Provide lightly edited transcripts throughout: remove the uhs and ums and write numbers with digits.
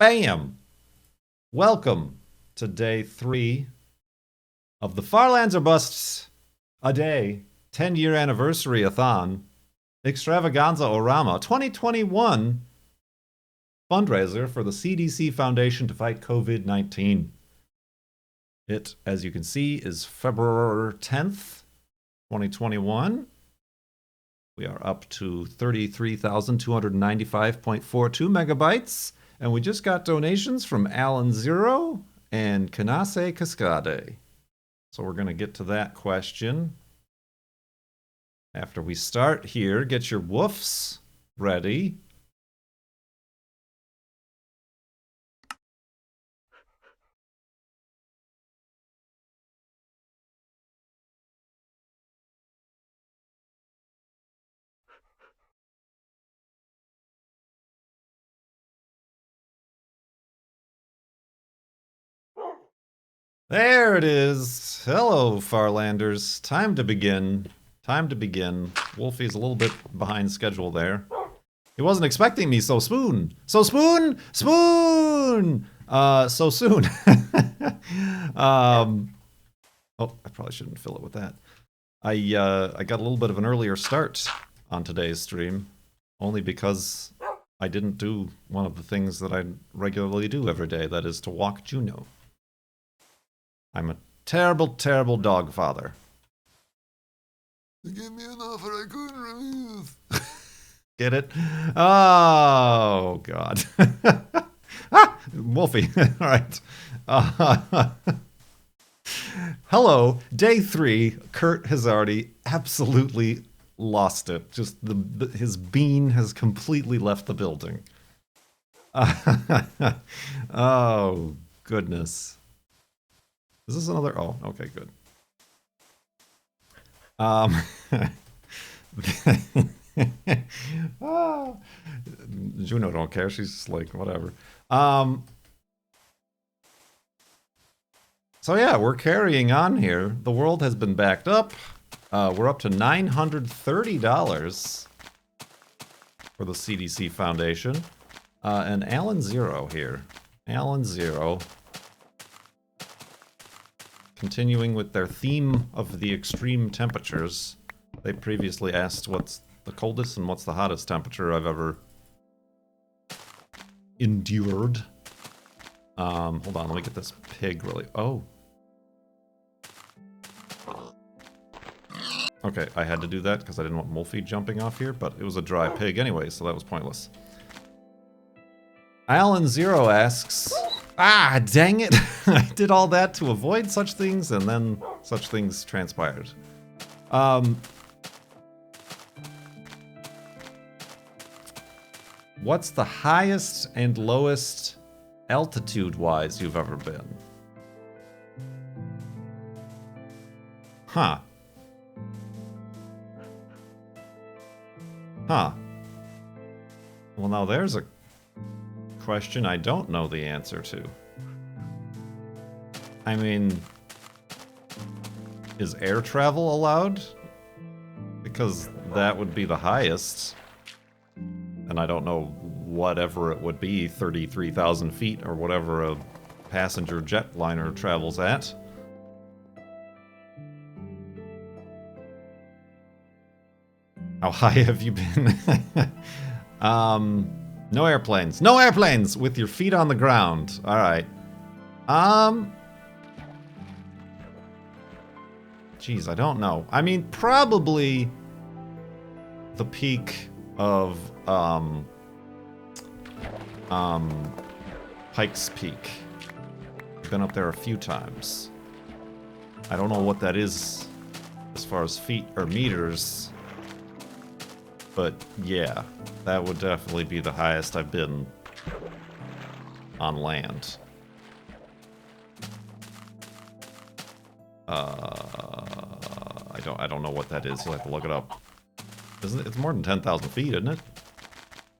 Bam! Welcome to day 3 of the Farlands or Busts a Day 10-year anniversary-a-thon extravaganza orama 2021 fundraiser for the CDC Foundation to fight COVID-19. It, as you can see, is February 10th, 2021. We are up to 33,295.42 megabytes. And we just got donations from Alan Zero and Kanase Cascade. So we're going to get to that question after we start here. Get your woofs ready. There it is. Hello, Farlanders. Time to begin. Time to begin. Wolfie's a little bit behind schedule there. He wasn't expecting me so spoon. So spoon! Spoon! So soon. Oh, I probably shouldn't fill it with that. I got a little bit of an earlier start on today's stream, only because I didn't do one of the things that I regularly do every day, that is to walk Juno. I'm a terrible, terrible dog father. Give me an offer I couldn't refuse. Get it? Oh, God. Ah! Wolfie. All right. Hello. Day 3. Kurt has already absolutely lost it. Just his bean has completely left the building. Oh, goodness. Is this another? Oh, okay, good. Juno don't care. She's just like, whatever. So yeah, we're carrying on here. The world has been backed up. We're up to $930 for the CDC Foundation. And Alan Zero here. Alan Zero. Continuing with their theme of the extreme temperatures, they previously asked what's the coldest and what's the hottest temperature I've ever endured. Hold on, let me get this pig really... Oh. Okay, I had to do that because I didn't want Wolfie jumping off here, but it was a dry pig anyway, so that was pointless. Alan Zero asks... Ah, dang it! I did all that to avoid such things, and then such things transpired. What's the highest and lowest altitude-wise you've ever been? Huh. Huh. Well, now there's a question I don't know the answer to. I mean, is air travel allowed? Because that would be the highest. And I don't know whatever it would be, 33,000 feet or whatever a passenger jetliner travels at. How high have you been? No airplanes. No airplanes! With your feet on the ground. Alright. Geez, I don't know. I mean, probably the peak of, Pike's Peak. I've been up there a few times. I don't know what that is as far as feet or meters. But yeah, that would definitely be the highest I've been on land. I don't know what that is. You'll have to look it up. Isn't it? It's more than 10,000 feet, isn't it?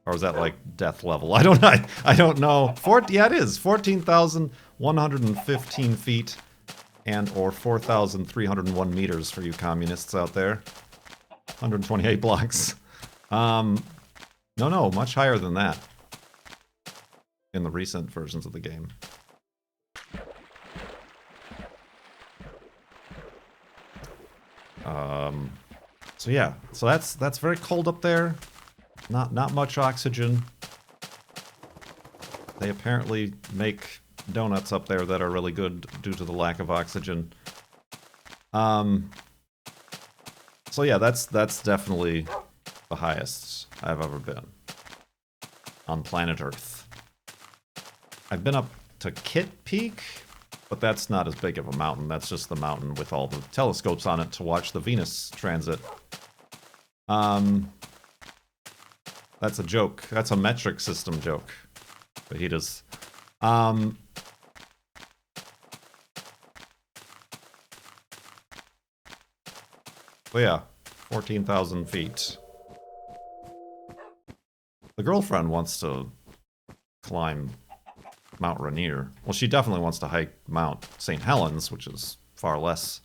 Or is that like death level? I don't know. Yeah, it is. 14,115 feet and or 4,301 meters for you communists out there. 128 blocks. No, much higher than that. in the recent versions of the game. So yeah, so that's very cold up there. Not much oxygen. They apparently make donuts up there that are really good due to the lack of oxygen. So yeah, that's definitely the highest I've ever been on planet Earth. I've been up to Kit Peak, but that's not as big of a mountain. That's just the mountain with all the telescopes on it to watch the Venus transit. That's a joke. That's a metric system joke. Fajitas. So yeah, 14,000 feet. The girlfriend wants to climb Mount Rainier. Well, she definitely wants to hike Mount St. Helens, which is far less...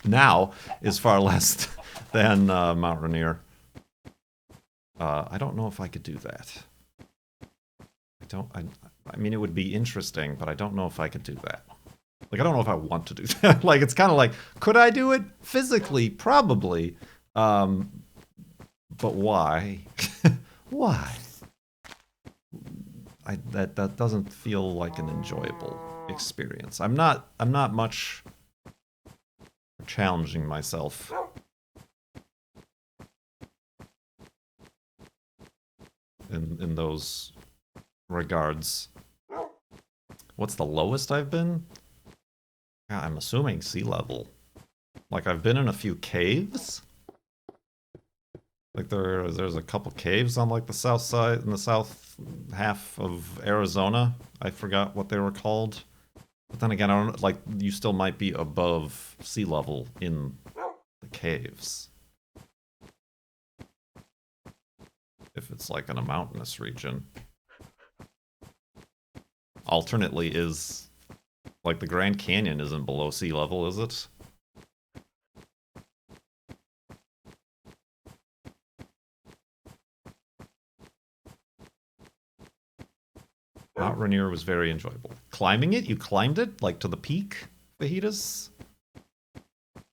now is far less than Mount Rainier. I don't know if I could do that. I mean, it would be interesting, but I don't know if I could do that. Like, I don't know if I want to do that. Like, it's kind of like, could I do it? Physically, probably. But why? Why? That doesn't feel like an enjoyable experience. I'm not much for challenging myself. In those regards. What's the lowest I've been? Yeah, I'm assuming sea level. Like, I've been in a few caves. Like, there's a couple caves on, like, the south side, in the south half of Arizona. I forgot what they were called. But then again, I don't, like, you still might be above sea level in the caves. If it's, like, in a mountainous region. Alternately is... like, the Grand Canyon isn't below sea level, is it? Mount Rainier was very enjoyable. Climbing it? You climbed it? Like, to the peak, fajitas?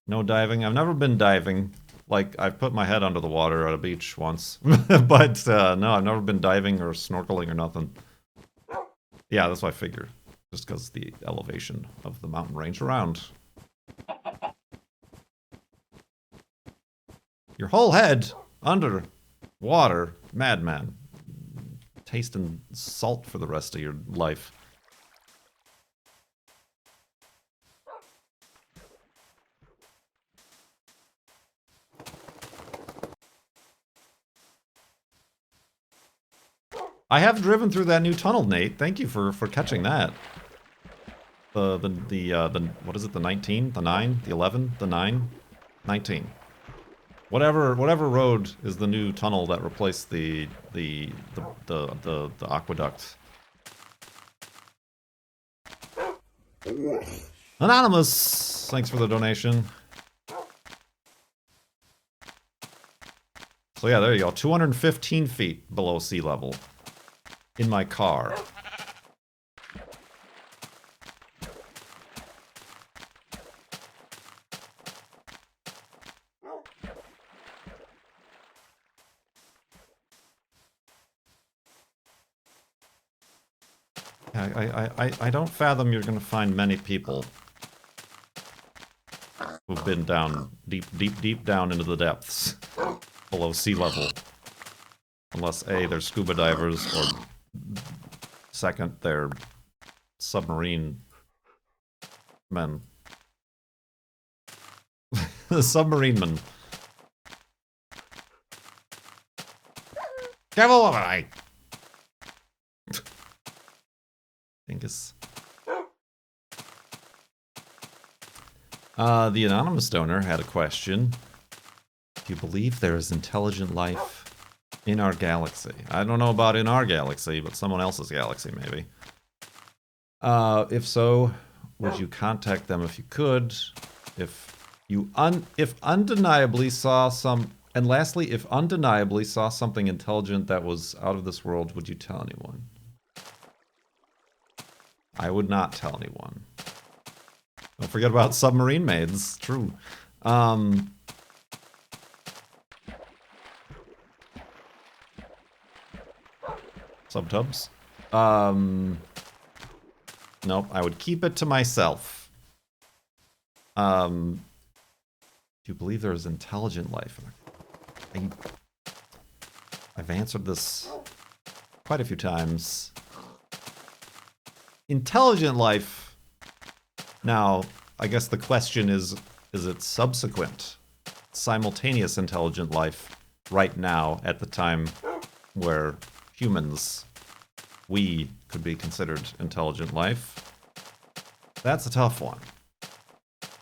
No diving? I've never been diving. Like, I've put my head under the water at a beach once. But, no, I've never been diving or snorkeling or nothing. Yeah, that's what I figured. Just because the elevation of the mountain range around. Your whole head under water, madman. Tasting salt for the rest of your life. I have driven through that new tunnel, Nate. Thank you for catching that. The what is it? The 19, the 9, the 11, the 9, 19. Whatever road is the new tunnel that replaced the aqueduct. Anonymous, thanks for the donation. So yeah, there you go. 215 feet below sea level. In my car. I don't fathom you're going to find many people who've been down, deep down into the depths below sea level. Unless A, they're scuba divers, or second, they're submarine men. The submarine men. Careful of it! Dingus. The anonymous donor had a question. Do you believe there is intelligent life in our galaxy? I don't know about in our galaxy, but someone else's galaxy, maybe. If so, would you contact them if you could? If undeniably saw some... And lastly, if undeniably saw something intelligent that was out of this world, would you tell anyone? I would not tell anyone. Don't forget about submarine maids. True. Subtubs. Nope, I would keep it to myself. Do you believe there is intelligent life? I've answered this quite a few times. Intelligent life. Now, I guess the question is it subsequent, simultaneous intelligent life right now at the time where humans, we could be considered intelligent life? That's a tough one.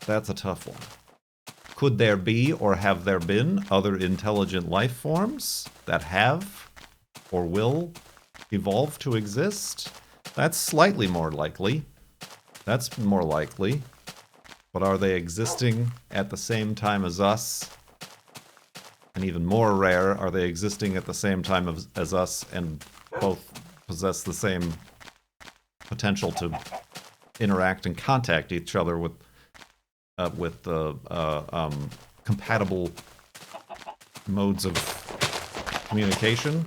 That's a tough one. Could there be or have there been other intelligent life forms that have or will evolve to exist? That's slightly more likely. That's more likely. But are they existing at the same time as us? And even more rare, are they existing at the same time as us and both possess the same potential to interact and contact each other with compatible modes of communication?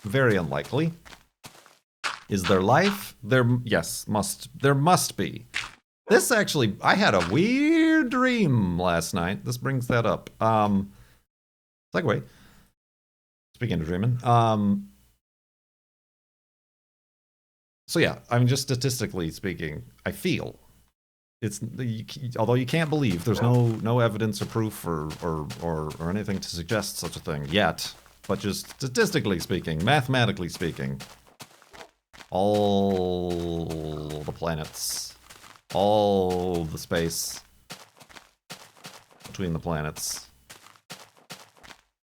Very unlikely. Is there life? Yes, there must be. This actually, I had a weird dream last night. This brings that up. Segue. Speaking of dreaming. So yeah, I mean, just statistically speaking, I feel it's, although you can't believe, there's no evidence or proof or anything to suggest such a thing yet, but just statistically speaking, mathematically speaking, all the planets, all the space between the planets,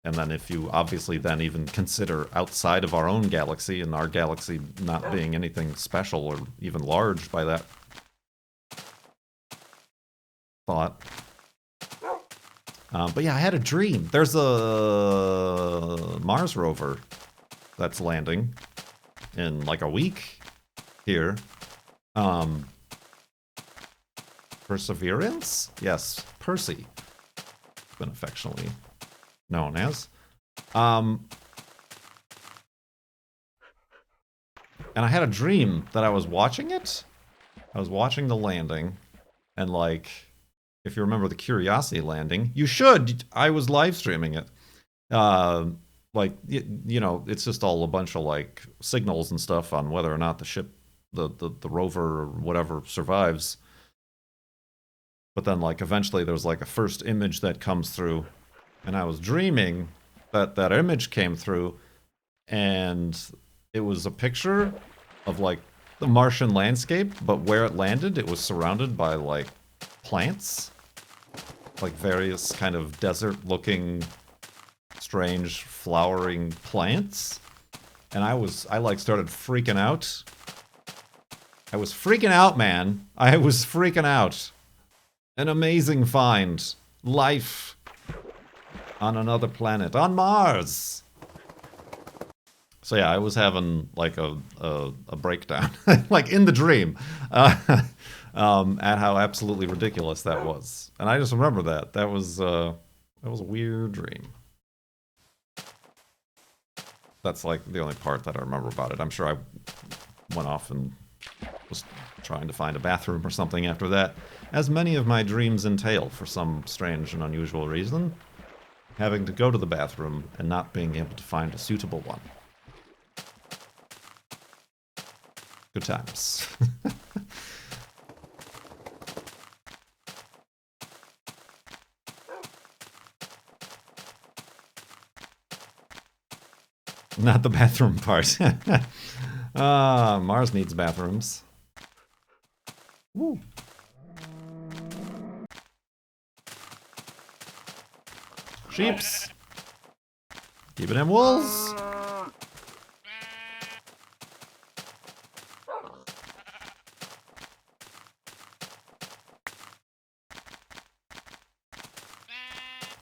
and then if you obviously then even consider outside of our own galaxy, and our galaxy not being anything special or even large by that thought. But yeah, I had a dream. There's a Mars rover that's landing in like a week here. Perseverance? Yes, Percy. It's been affectionately known as. And I had a dream that I was watching it. I was watching the landing, and like, if you remember the Curiosity landing, you should. I was live streaming it. Like, you know, it's just all a bunch of like signals and stuff on whether or not the ship, the rover or whatever survives. But then like eventually there's like a first image that comes through, and I was dreaming that that image came through, and it was a picture of like the Martian landscape, but where it landed, it was surrounded by like plants, like various kind of desert-looking, strange flowering plants. And I like started freaking out. I was freaking out, man. I was freaking out. An amazing find. Life on another planet, on Mars. So yeah, I was having like a breakdown, like in the dream, at how absolutely ridiculous that was. And I just remember that. That was a weird dream. That's like the only part that I remember about it. I'm sure I went off and was trying to find a bathroom or something after that, as many of my dreams entail for some strange and unusual reason. Having to go to the bathroom and not being able to find a suitable one. Good times. Not the bathroom part. Mars needs bathrooms. Woo. Sheeps. Keep it in wolves.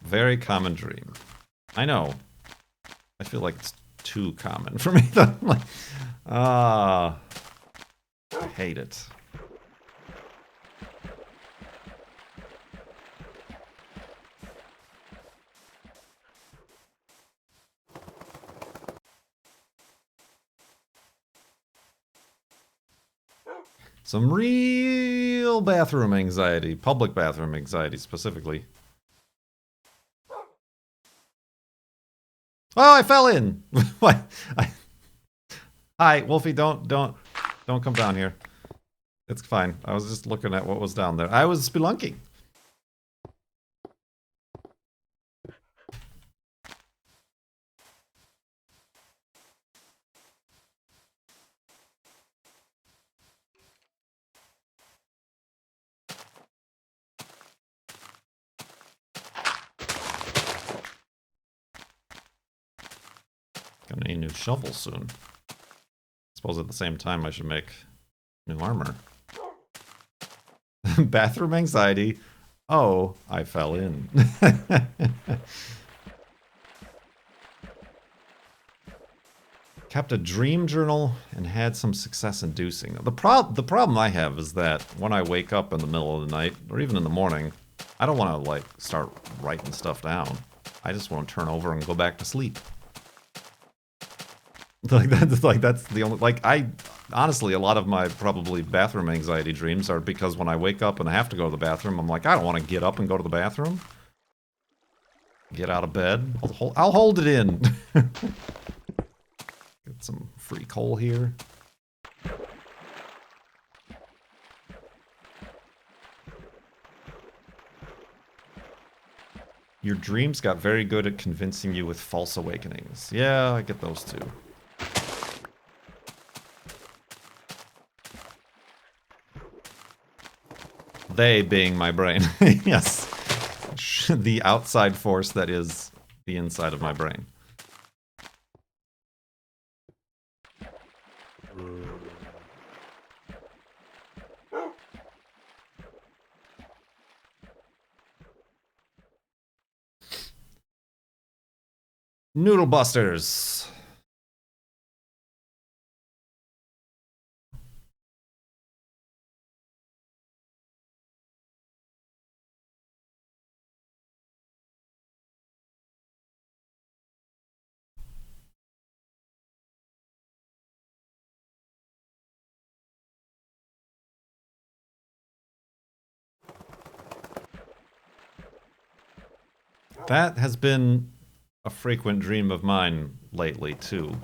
Very common dream. I know. I feel like it's too common for me. Like, I hate it. Some real bathroom anxiety, public bathroom anxiety specifically. Oh, I fell in. What? Hi, Wolfie. Don't come down here. It's fine. I was just looking at what was down there. I was spelunking. Gonna need a new shovel soon. Suppose at the same time I should make new armor. Bathroom anxiety. Oh, I fell in. Kept a dream journal and had some success inducing. The problem I have is that when I wake up in the middle of the night, or even in the morning, I don't want to like start writing stuff down. I just want to turn over and go back to sleep. That's the only, like, I honestly, a lot of my probably bathroom anxiety dreams are because when I wake up and I have to go to the bathroom, I'm like, I don't want to get up and go to the bathroom. Get out of bed. I'll hold it in. Get some free coal here. Your dreams got very good at convincing you with false awakenings. Yeah, I get those too. They being my brain. Yes. The outside force that is the inside of my brain. Noodle Busters. That has been a frequent dream of mine lately, too.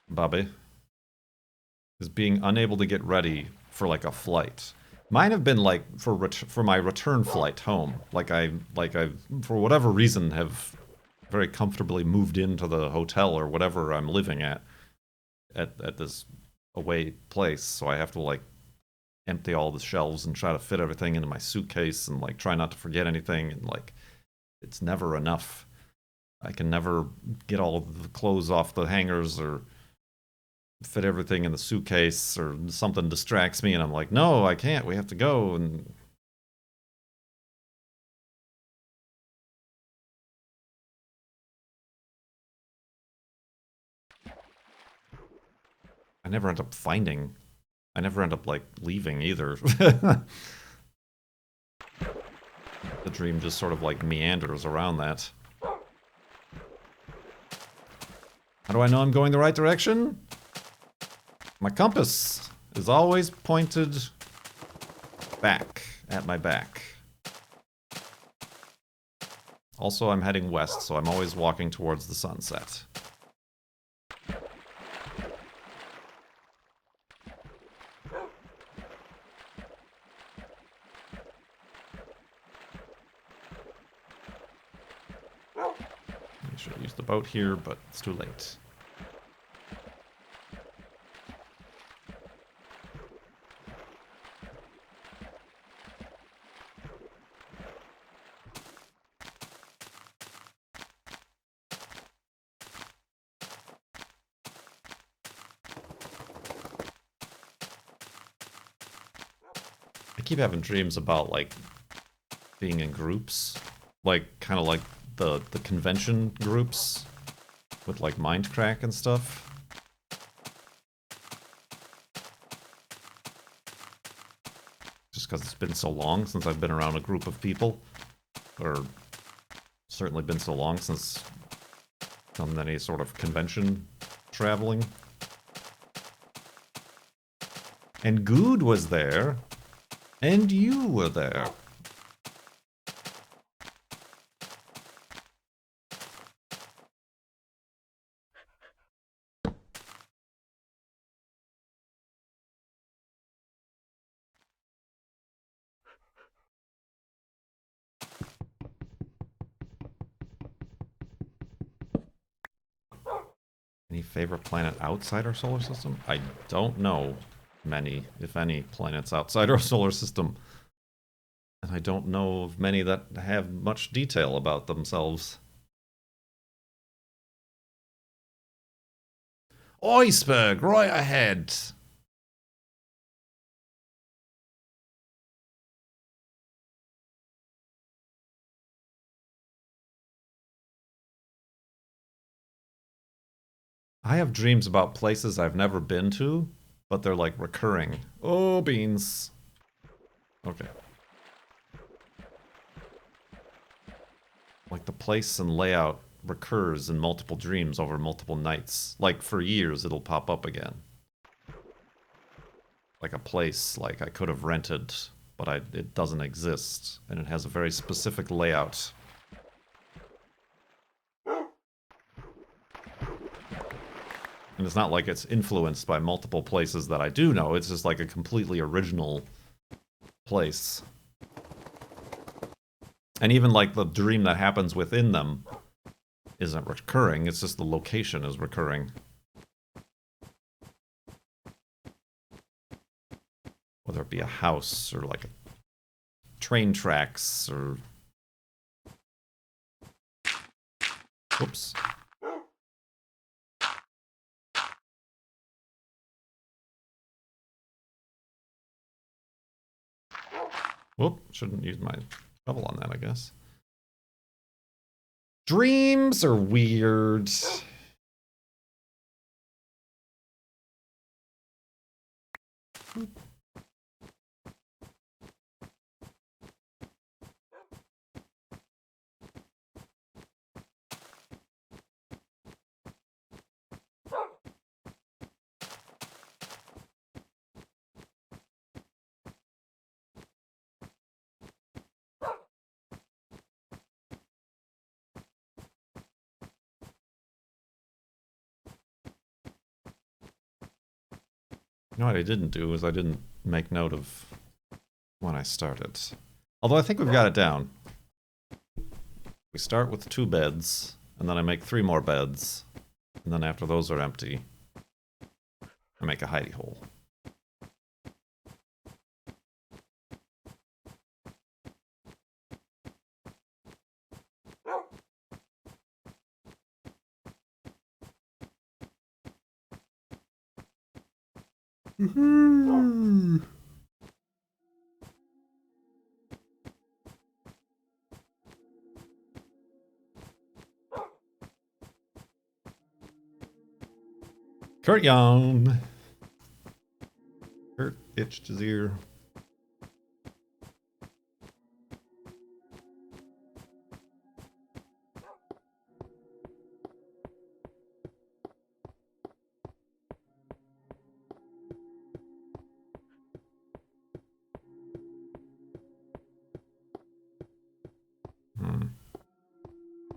Bobby. Is being unable to get ready for, like, a flight. Mine have been, like, for my return flight home. Like I, for whatever reason, have very comfortably moved into the hotel or whatever I'm living at this away place, so I have to, like, empty all the shelves and try to fit everything into my suitcase and, like, try not to forget anything, and, like, it's never enough. I can never get all the clothes off the hangers or fit everything in the suitcase, or something distracts me and I'm like, no, I can't, we have to go. And I never end up finding. I never end up, like, leaving either. The dream just sort of, like, meanders around that. How do I know I'm going the right direction? My compass is always pointed back at my back. Also, I'm heading west, so I'm always walking towards the sunset. I should use the boat here, but it's too late. I keep having dreams about, like, being in groups. Like, kind of like the convention groups with like Mindcrack and stuff. Just because it's been so long since I've been around a group of people. Or certainly been so long since done any sort of convention traveling. And Good was there. And you were there. Any favorite planet outside our solar system? I don't know many, if any, planets outside our solar system. And I don't know of many that have much detail about themselves. Iceberg, right ahead! I have dreams about places I've never been to, but they're like recurring. Oh, beans. Okay. Like the place and layout recurs in multiple dreams over multiple nights. Like for years it'll pop up again. Like a place like I could have rented, but it doesn't exist. And it has a very specific layout. And it's not like it's influenced by multiple places that I do know, it's just like a completely original place. And even like the dream that happens within them isn't recurring, it's just the location is recurring. Whether it be a house or like train tracks or... Oops. Whoop, shouldn't use my shovel on that, I guess. Dreams are weird. You know what I didn't do is I didn't make note of when I started. Although I think we've got it down. We start with 2 beds, and then I make 3 more beds, and then after those are empty, I make a hidey hole. Kurt yawn. Kurt itched his ear.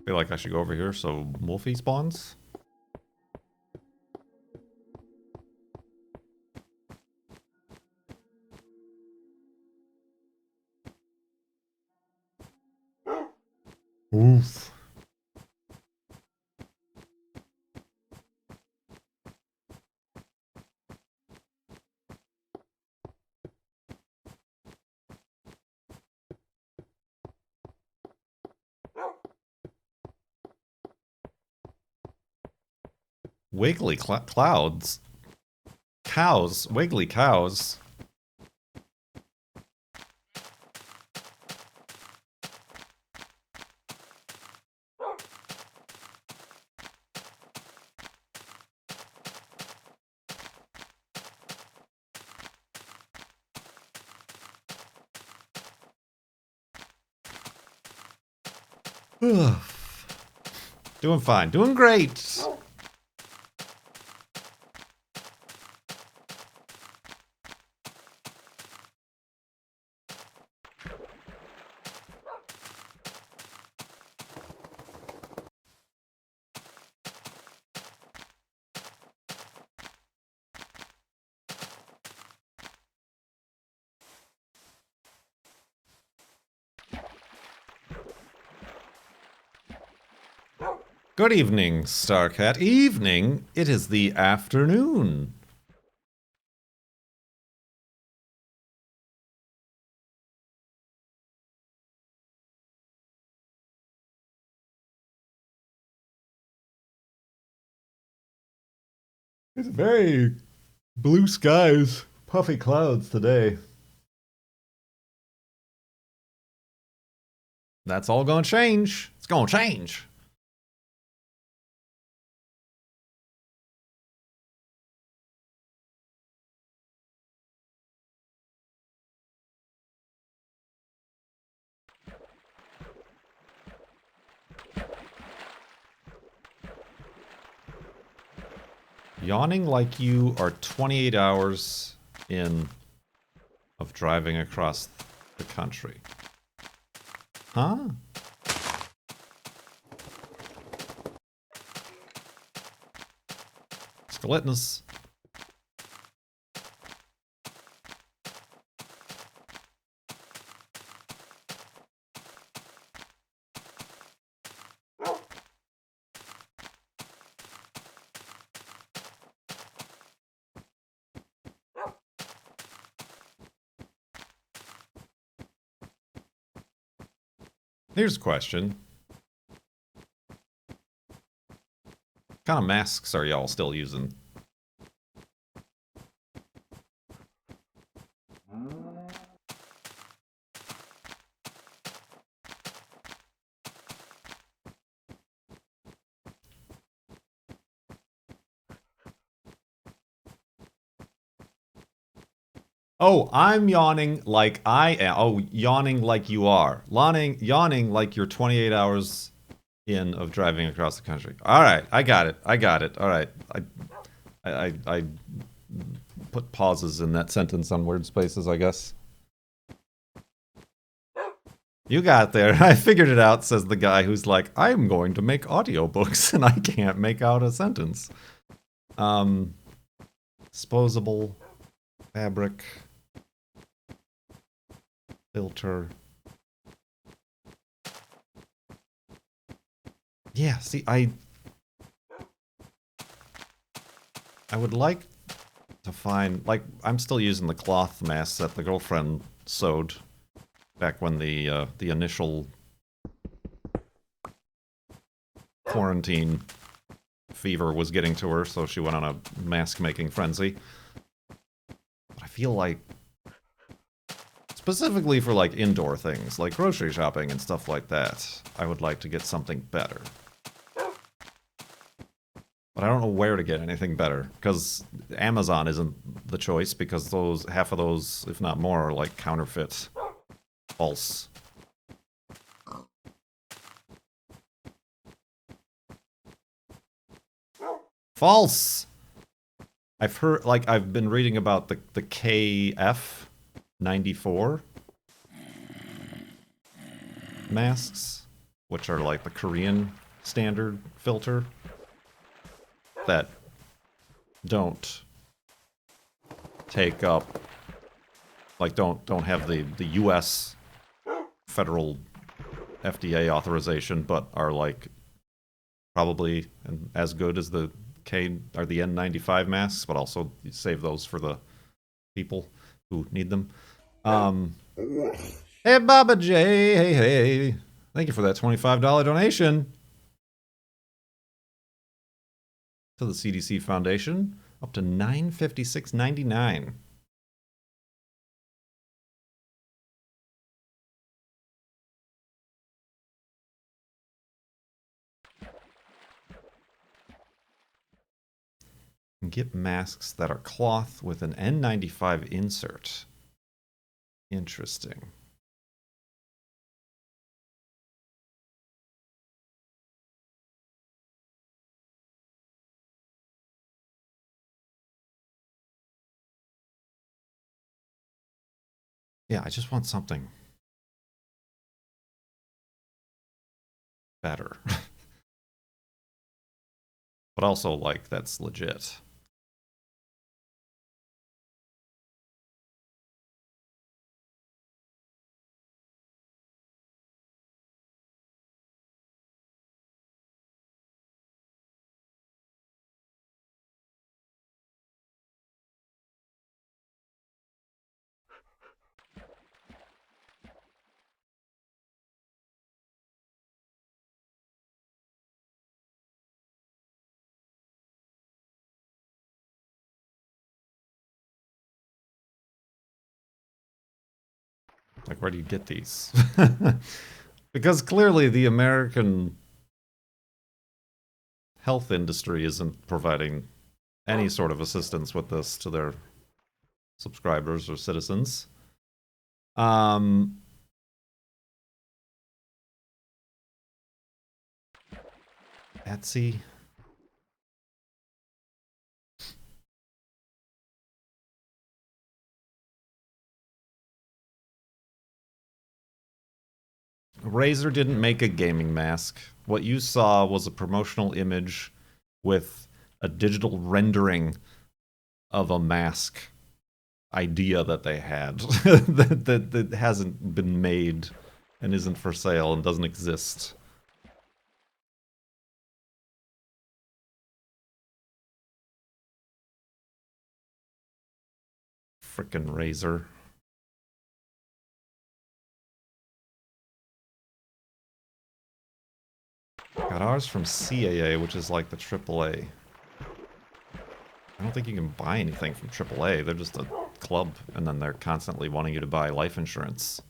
Feel like I should go over here so Wolfie spawns. Oof. Wiggly clouds? Cows? Wiggly cows? Doing fine. Doing great. Good evening, Starcat. Evening? It is the afternoon. It's very blue skies, puffy clouds today. That's all gonna change. It's gonna change. Yawning like you are 28 hours in of driving across the country. Huh? Skeletonus. Here's a question. What kind of masks are y'all still using? Oh, I'm yawning like I am. Oh, yawning like you are. Yawning like you're 28 hours in of driving across the country. All right, I got it. I got it. All right. I put pauses in that sentence on weird spaces, I guess. You got there. I figured it out, says the guy who's like, I'm going to make audiobooks and I can't make out a sentence. Disposable fabric filter. Yeah, see, I would like to find, like, I'm still using the cloth masks that the girlfriend sewed back when the initial quarantine fever was getting to her, so she went on a mask-making frenzy. But I feel like, specifically for, like, indoor things, like grocery shopping and stuff like that, I would like to get something better. But I don't know where to get anything better, because Amazon isn't the choice, because half of those, if not more, are like counterfeit, false. False! I've heard, like, I've been reading about the KF-94 masks, which are like the Korean standard filter, that don't take up, like, don't have the US federal FDA authorization, but are like probably as good as the the N95 masks, but also you save those for the people who need them. Hey Baba J, hey, thank you for that $25 donation to the CDC Foundation, up to $956.99. Get masks that are cloth with an N95 insert. Interesting. Yeah, I just want something better. But also, like, that's legit. Like, where do you get these? Because clearly the American health industry isn't providing any sort of assistance with this to their subscribers or citizens. Etsy. Razer didn't make a gaming mask. What you saw was a promotional image with a digital rendering of a mask idea that they had that hasn't been made and isn't for sale and doesn't exist. Frickin' Razer. Got ours from CAA, which is like the AAA. I don't think you can buy anything from AAA. They're just a club, and then they're constantly wanting you to buy life insurance.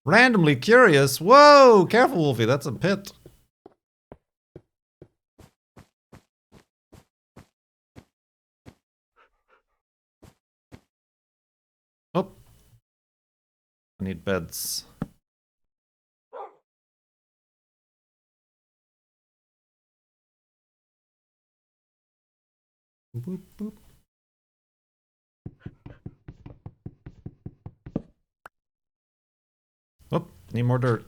Randomly curious. Whoa! Careful, Wolfie. That's a pit. Oh. I need beds. Boop, boop. Oh, need more dirt.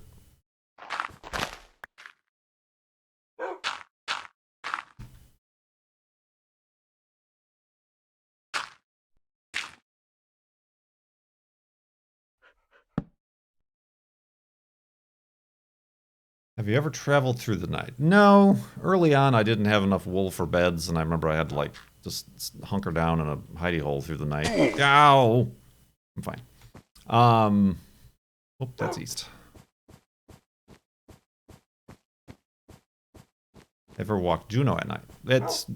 Have you ever traveled through the night? No. Early on, I didn't have enough wool for beds, and I remember I had to, like, just hunker down in a hidey hole through the night. Ow! I'm fine. Oh, that's east. Ever walked Juno at night? It's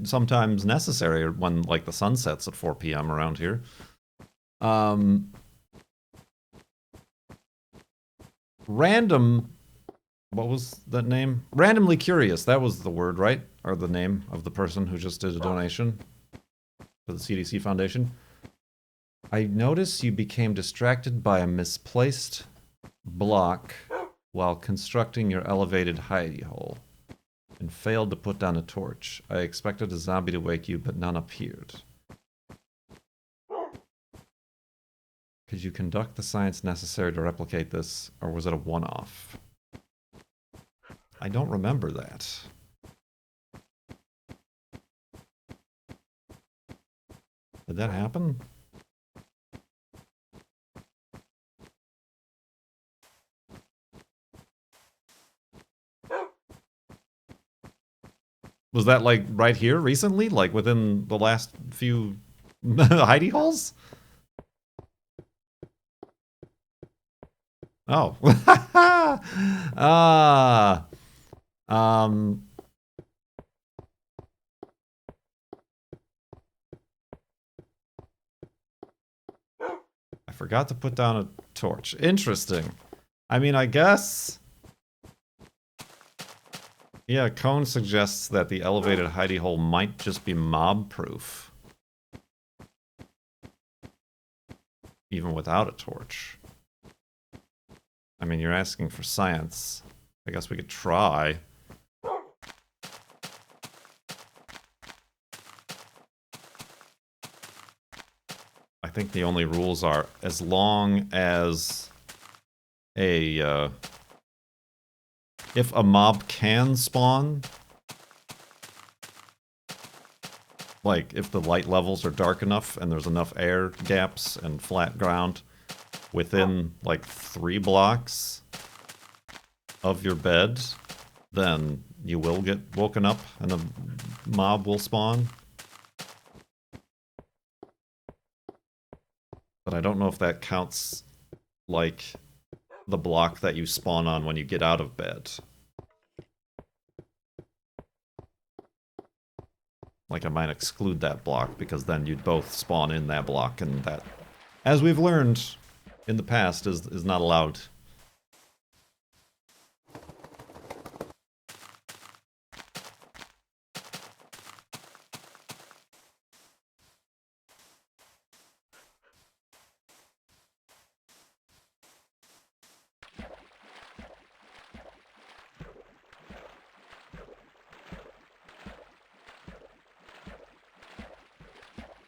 sometimes necessary when, like, the sun sets at 4 p.m. around here. Random... What was that name? Randomly Curious. That was the word, right? Or the name of the person who just did a donation to the CDC Foundation. I noticed you became distracted by a misplaced block while constructing your elevated hidey hole and failed to put down a torch. I expected a zombie to wake you, but none appeared. Could you conduct the science necessary to replicate this, or was it a one-off? I don't remember that. Did that happen? Was that, like, right here recently? Like, within the last few hidey holes? Oh. Ah. I forgot to put down a torch. Interesting. I mean, I guess... Yeah, Cone suggests that the elevated hidey hole might just be mob-proof. even without a torch. I mean, you're asking for science. I guess we could try. I think the only rules are as long as a, if a mob can spawn, like if the light levels are dark enough and there's enough air gaps and flat ground within like 3 blocks of your bed, then you will get woken up and a mob will spawn. But I don't know if that counts like the block that you spawn on when you get out of bed. Like I might exclude that block because then you'd both spawn in that block, and that, as we've learned in the past, is not allowed.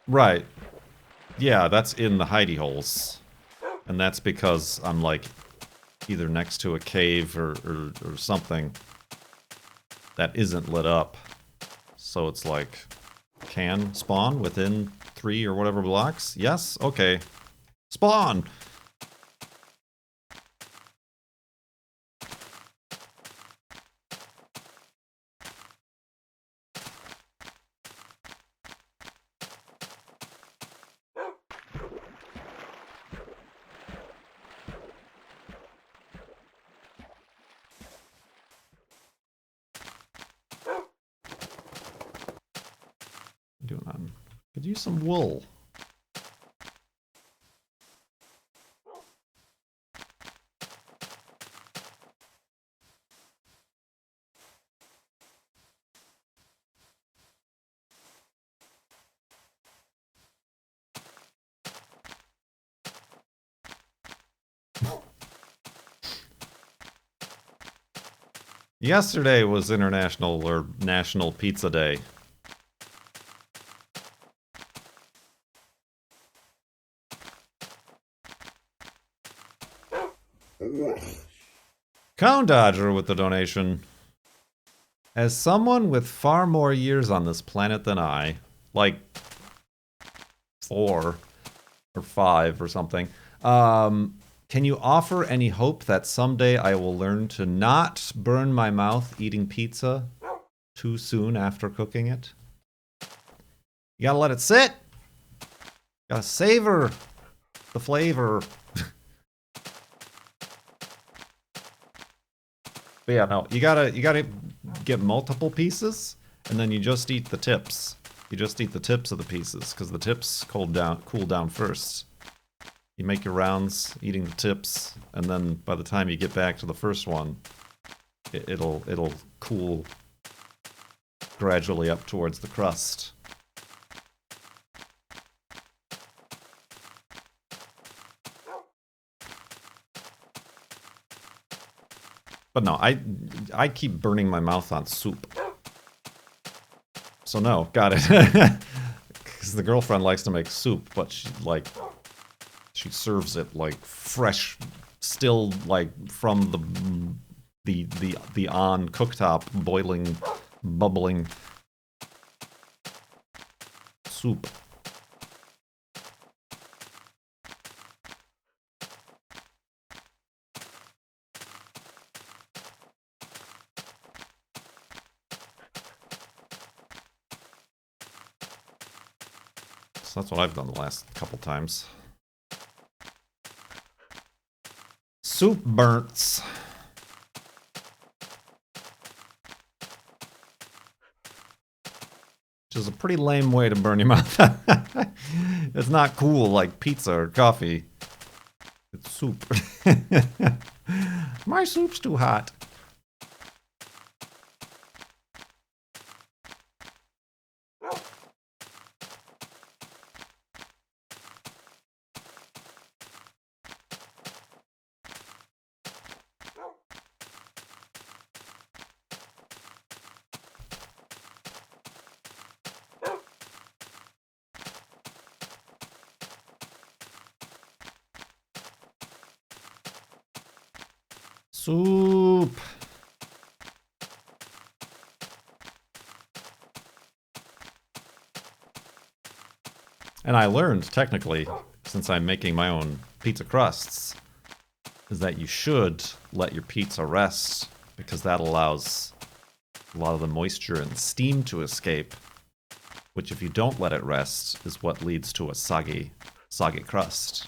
Right. Yeah, that's in the hidey holes. And that's because I'm like either next to a cave or something that isn't lit up. So it's like, can spawn within 3 or whatever blocks? Yes? Okay. Spawn! Doing that. Could use some wool. Yesterday was International or National Pizza Day. Cone Dodger with the donation. As someone with far more years on this planet than I, like 4 or 5 or something, can you offer any hope that someday I will learn to not burn my mouth eating pizza too soon after cooking it? You gotta let it sit. Gotta savor the flavor. But yeah, no, you gotta get multiple pieces, and then you just eat the tips. You just eat the tips of the pieces, because the tips cool down first. You make your rounds eating the tips, and then by the time you get back to the first one, it'll cool gradually up towards the crust. But no, I keep burning my mouth on soup. So no, got it. Because the girlfriend likes to make soup, but she serves it like fresh, still like from the on cooktop, boiling, bubbling soup. So that's what I've done the last couple times. Soup burns. Which is a pretty lame way to burn your mouth. It's not cool like pizza or coffee. It's soup. My soup's too hot. Soup. And I learned, technically, since I'm making my own pizza crusts, is that you should let your pizza rest, because that allows a lot of the moisture and steam to escape, which if you don't let it rest is what leads to a soggy crust.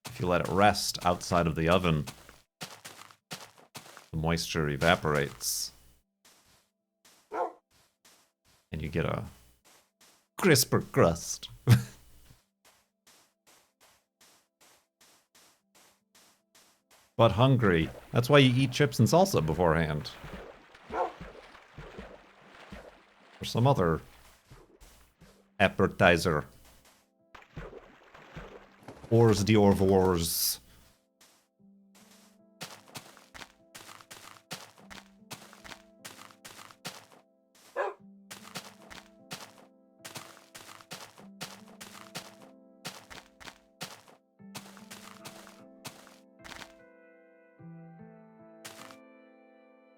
If you let it rest outside of the oven, the moisture evaporates, and you get a crisper crust. But hungry. That's why you eat chips and salsa beforehand. Or some other appetizer. Hors d'oeuvres.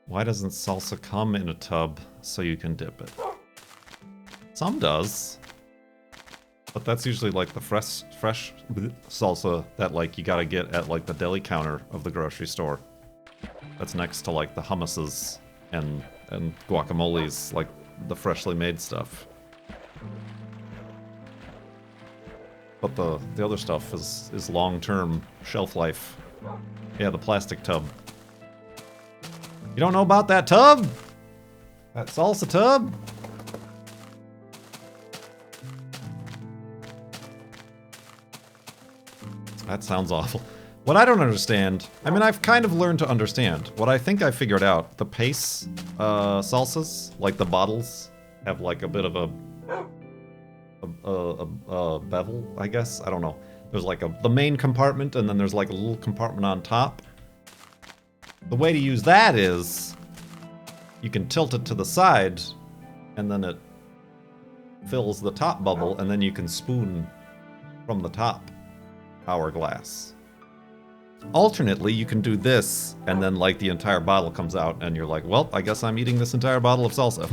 Why doesn't salsa come in a tub so you can dip it? Some does. But that's usually like the fresh salsa that like you gotta get at like the deli counter of the grocery store. That's next to like the hummuses and guacamoles, like the freshly made stuff. But the other stuff is long-term shelf life. Yeah, the plastic tub. You don't know about that tub? That salsa tub? That sounds awful. What I don't understand, I mean, I've kind of learned to understand. What I think I figured out, the Pace salsas, like the bottles, have like a bit of a bevel, I guess? I don't know. There's like the main compartment, and then there's like a little compartment on top. The way to use that is you can tilt it to the side, and then it fills the top bubble, and then you can spoon from the top hourglass. Alternately, you can do this, and then like the entire bottle comes out, and you're like, well, I guess I'm eating this entire bottle of salsa.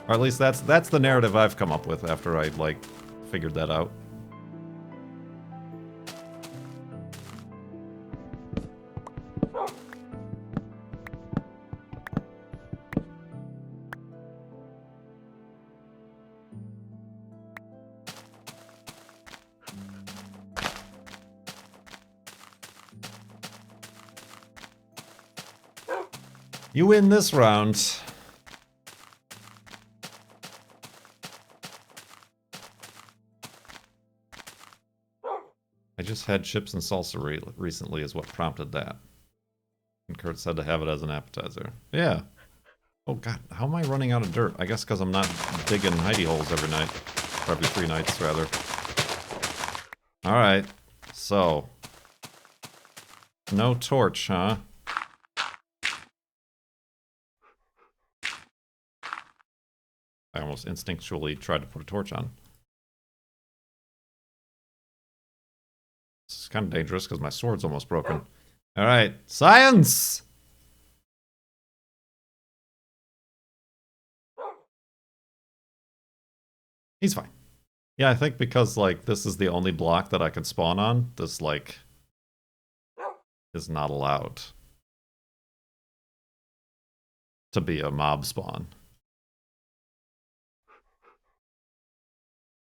Or at least that's the narrative I've come up with after I like figured that out. You win this round. I just had chips and salsa recently is what prompted that. And Kurt said to have it as an appetizer. Yeah. Oh god, how am I running out of dirt? I guess because I'm not digging hidey holes every night. Or every 3 nights, rather. Alright. So. No torch, huh? I almost instinctually tried to put a torch on. This is kind of dangerous because my sword's almost broken. Alright, science! He's fine. Yeah, I think because, like, this is the only block that I can spawn on, this, like, is not allowed to be a mob spawn.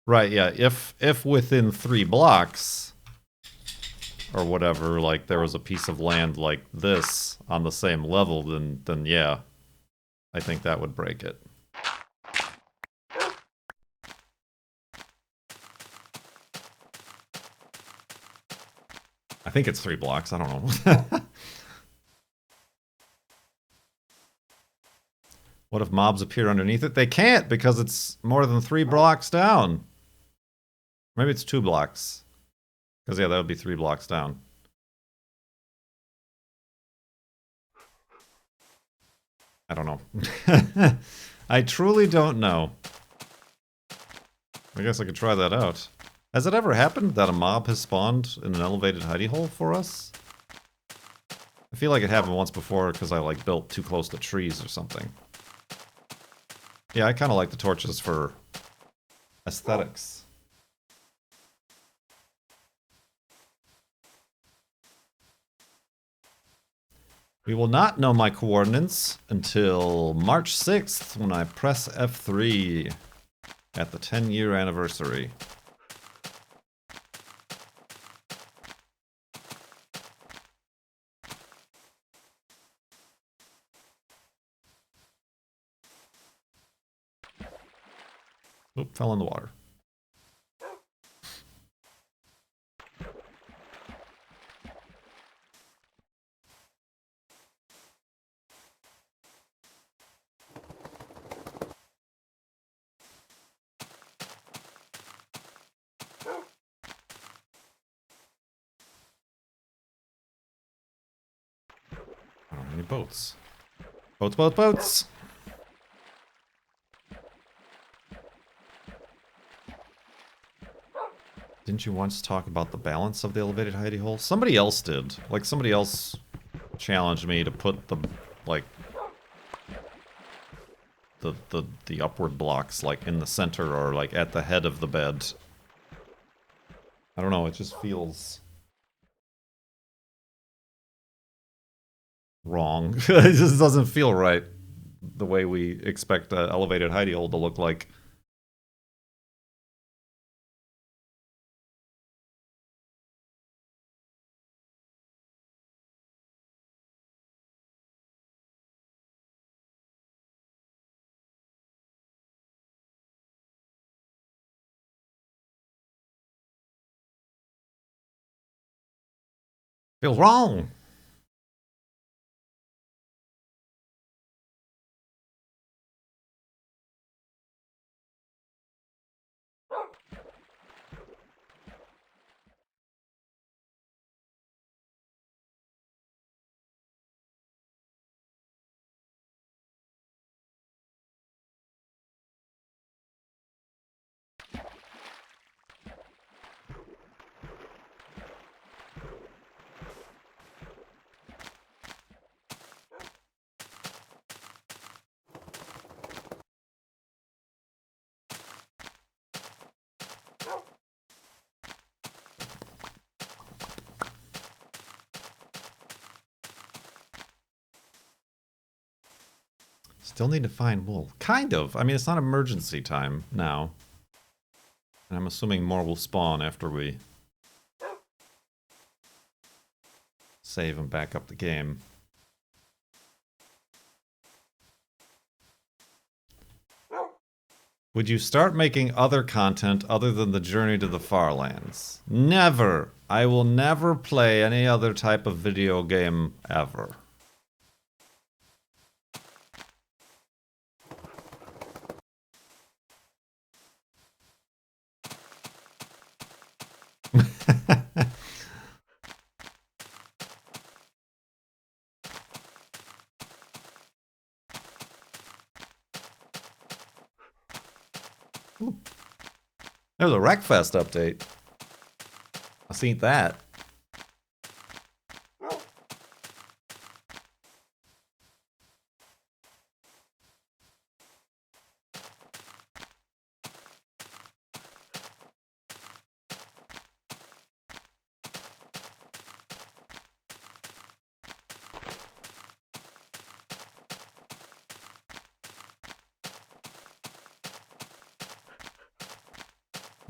Right, yeah, if within 3 blocks, or whatever, like, there was a piece of land like this on the same level, then yeah, I think that would break it. I think it's 3 blocks, I don't know. What if mobs appear underneath it? They can't, because it's more than 3 blocks down. Maybe it's 2 blocks. Because, yeah, that would be 3 blocks down. I don't know. I truly don't know. I guess I could try that out. Has it ever happened that a mob has spawned in an elevated hidey hole for us? feel like it happened once before because I like built too close to trees or something. Yeah, I kind of like the torches for aesthetics. We will not know my coordinates until March 6th when I press F3 at the 10-year anniversary. Oop, fell in the water. How many boats? Boats, boats, boats! Didn't you once talk about the balance of the elevated hidey hole? Somebody else did. Like, somebody else challenged me to put the, like, the upward blocks, like, in the center or, like, at the head of the bed. I don't know, it just feels wrong. It just doesn't feel right the way we expect an elevated hidey hole to look like. Feels wrong! Still need to find wool. Kind of. I mean, it's not emergency time now. And I'm assuming more will spawn after we save and back up the game. Would you start making other content other than the Journey to the Farlands? Never! I will never play any other type of video game ever. There's a Wreckfest update. I seen that.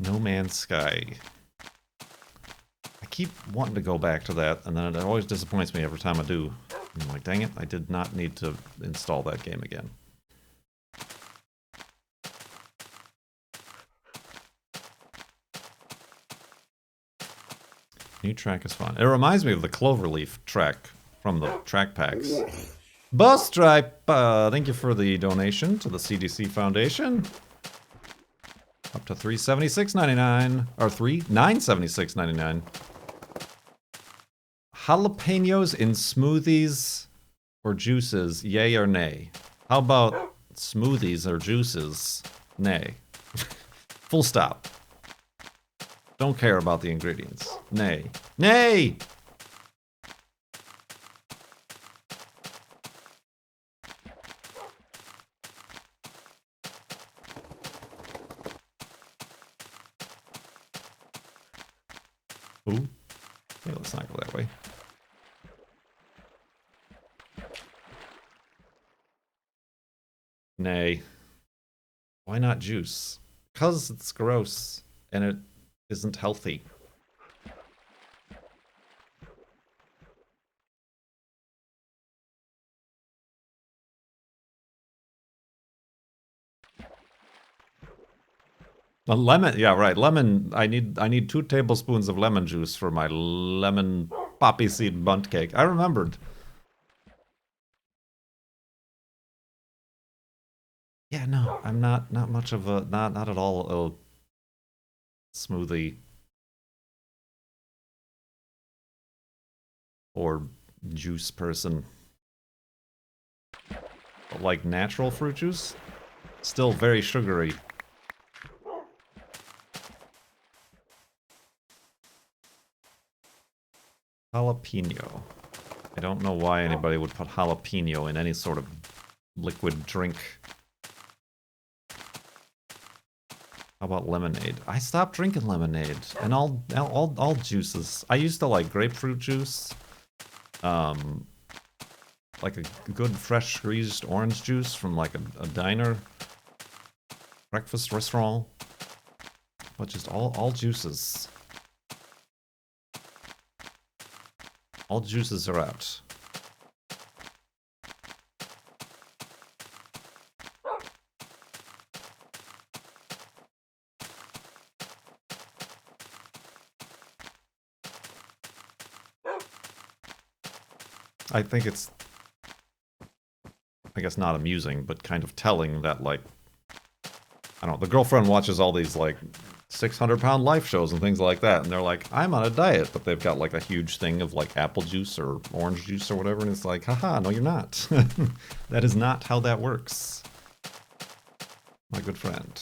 No Man's Sky. I keep wanting to go back to that, and then it always disappoints me every time I do. I'm like, dang it, I did not need to install that game again. New track is fun. It reminds me of the Cloverleaf track from the track packs. Bus Stripe, thank you for the donation to the CDC Foundation. Up to $376.99 or $976.99. Jalapenos in smoothies or juices, yay or nay? How about smoothies or juices? Nay. Full stop. Don't care about the ingredients. Nay. Nay! Ooh. Yeah, let's not go that way. Nay. Why not juice? Because it's gross and it isn't healthy. A lemon, yeah, right. Lemon. I need 2 tablespoons of lemon juice for my lemon poppy seed bundt cake. I remembered. Yeah, no, I'm not much of a not at all a smoothie or juice person. But like natural fruit juice, still very sugary. Jalapeno. I don't know why anybody would put jalapeno in any sort of liquid drink. How about lemonade? I stopped drinking lemonade and all juices. I used to like grapefruit juice, like a good fresh squeezed orange juice from like a diner, breakfast restaurant, but just all juices. All juices are out. I think it's, I guess not amusing, but kind of telling that, like, I don't know, the girlfriend watches all these, like, 600-pound life shows and things like that, and they're like, I'm on a diet, but they've got, like, a huge thing of, like, apple juice or orange juice or whatever, and it's like, haha, no you're not. That is not how that works, my good friend.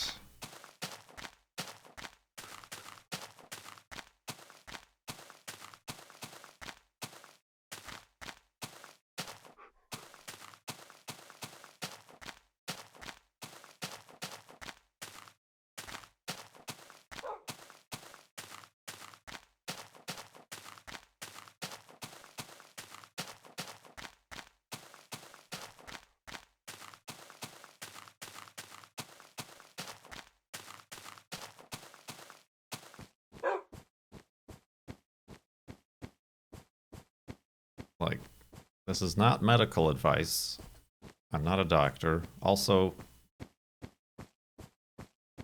Like, this is not medical advice. I'm not a doctor. Also,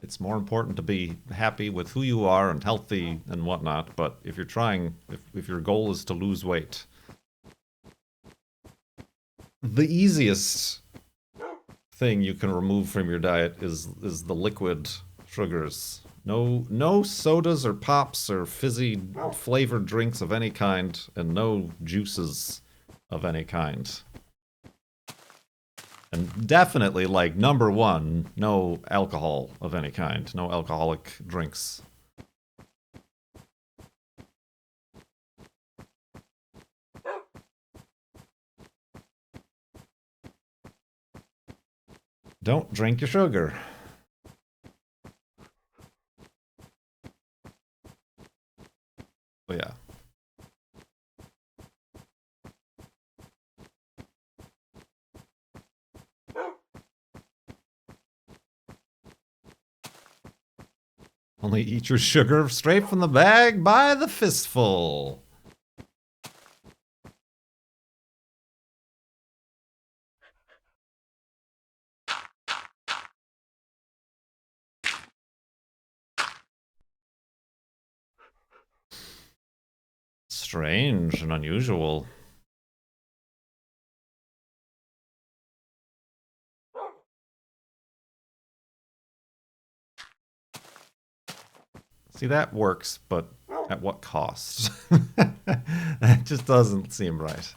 it's more important to be happy with who you are and healthy and whatnot, but if you're trying, if your goal is to lose weight, the easiest thing you can remove from your diet is the liquid sugars. No sodas or pops or fizzy flavored drinks of any kind, and no juices of any kind. And definitely, like, number one, no alcohol of any kind. No alcoholic drinks. Don't drink your sugar. But yeah. Only eat your sugar straight from the bag by the fistful. Strange and unusual. See, that works, but at what cost? That just doesn't seem right.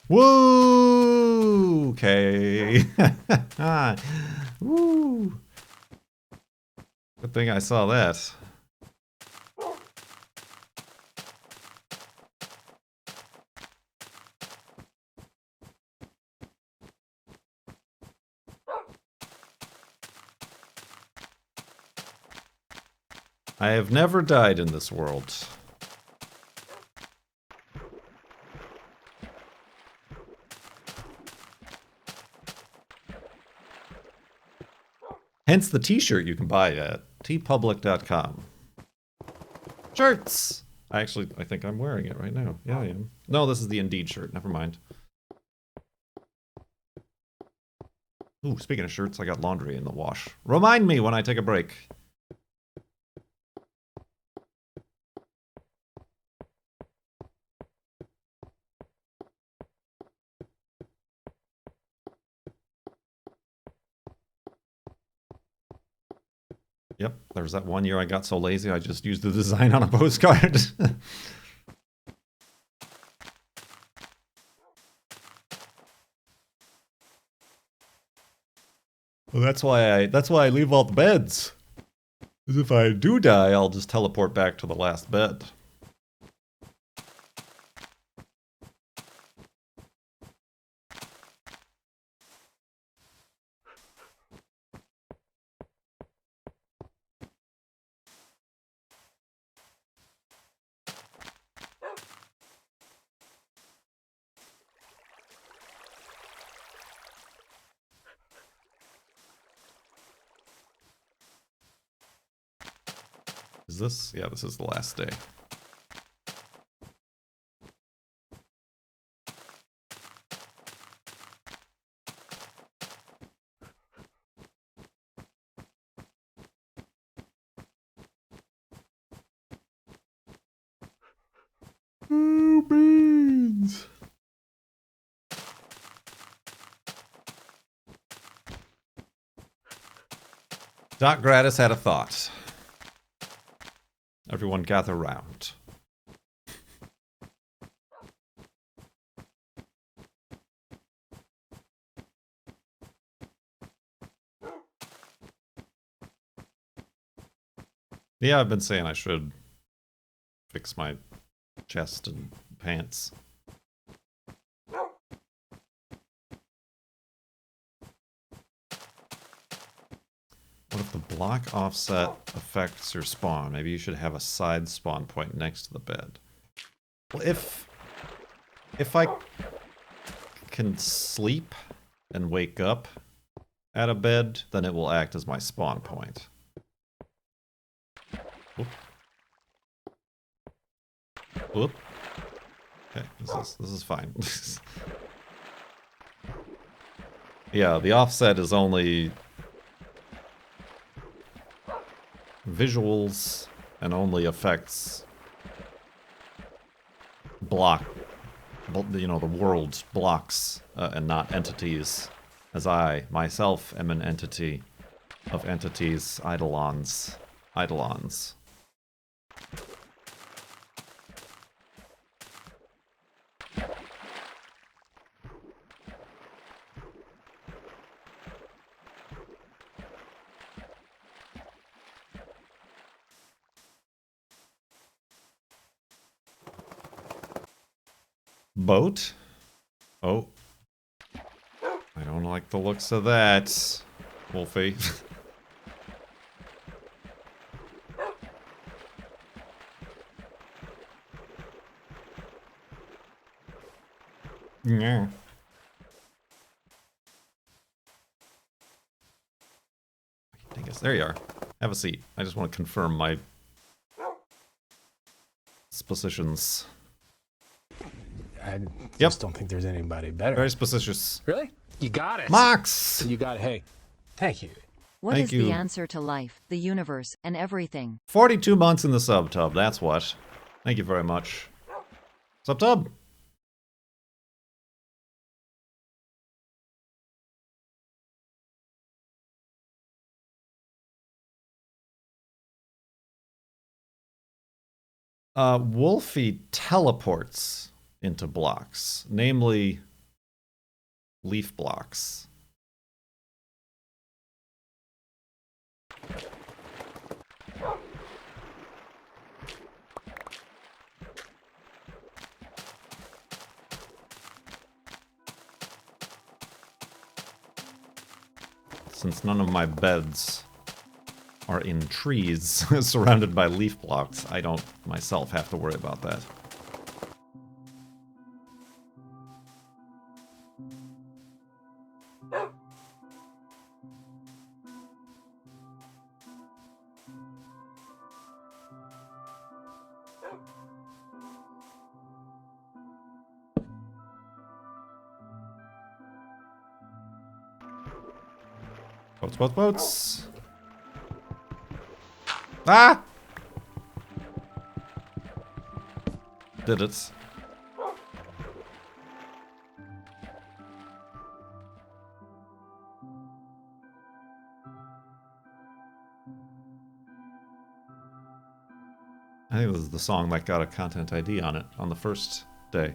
Whoa! Okay. Woo. Good thing I saw that. I have never died in this world. Hence the t-shirt you can buy at tpublic.com. Shirts! I think I'm wearing it right now. Yeah, I am. No, this is the Indeed shirt. Never mind. Ooh, speaking of shirts, I got laundry in the wash. Remind me when I take a break. Yep, there was that one year I got so lazy I just used the design on a postcard. Well, that's why I leave all the beds. Because if I do die, I'll just teleport back to the last bed. Is this? Yeah, this is the last day. Oh, beans! Doc Gratis had a thought. Everyone gather round. Yeah, I've been saying I should fix my chest and pants. What if the block offset affects your spawn? Maybe you should have a side spawn point next to the bed. Well, if I can sleep and wake up at a bed, then it will act as my spawn point. Whoop. Whoop. Okay, this is fine. Yeah, the offset is only visuals and only affects the world blocks and not entities, as I myself am an entity of entities, eidolons. Boat? Oh. I don't like the looks of that, Wolfie. Yeah. There you are. Have a seat. I just want to confirm my suspicions. I just don't think there's anybody better. Very suspicious. Really? You got it. Mox! You got it. Hey, thank you. What is the answer to life, the universe, and everything? 42 months in the sub-tub, that's what. Thank you very much. Sub-tub! Wolfie teleports into blocks, namely leaf blocks. Since none of my beds are in trees surrounded by leaf blocks, I don't myself have to worry about that. Boats, boats, boats! Ah! Did it. I think this is the song that got a content ID on it on the first day.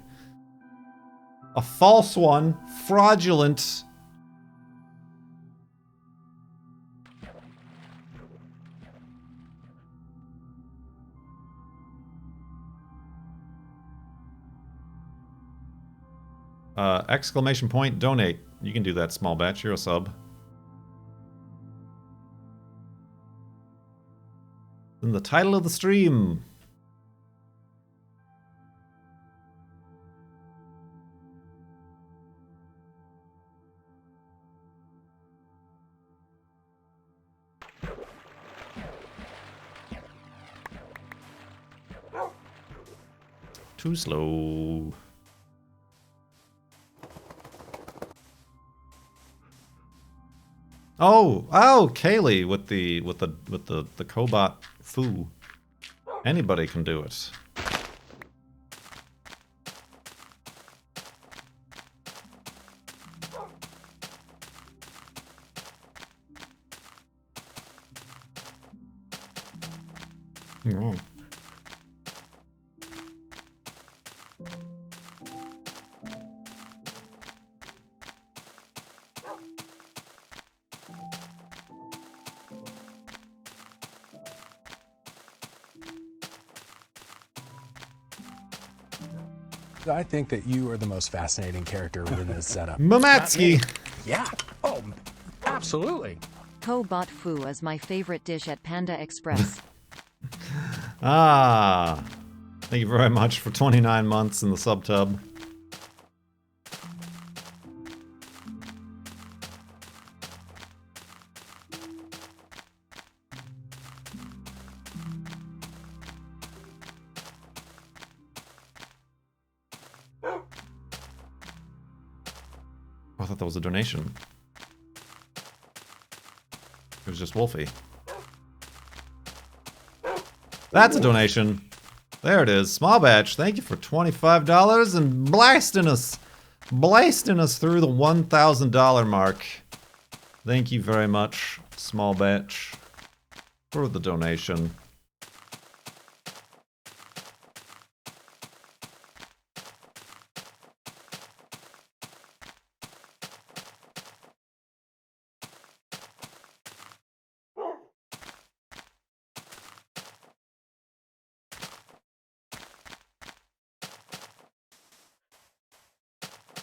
A false one! Fraudulent! Exclamation point, donate. You can do that, small batch. You're a sub. In the title of the stream. Too slow. Oh, Kaylee with the Cobot foo. Anybody can do it. Oh. I think that you are the most fascinating character within this setup. Mamatsky! Yeah. Oh, absolutely. Cobot foo is my favorite dish at Panda Express. Ah, thank you very much for 29 months in the subtub. I thought that was a donation. It was just Wolfie. That's a donation. There it is. Small batch. Thank you for $25 and blasting us through the $1,000 mark. Thank you very much, small batch, for the donation.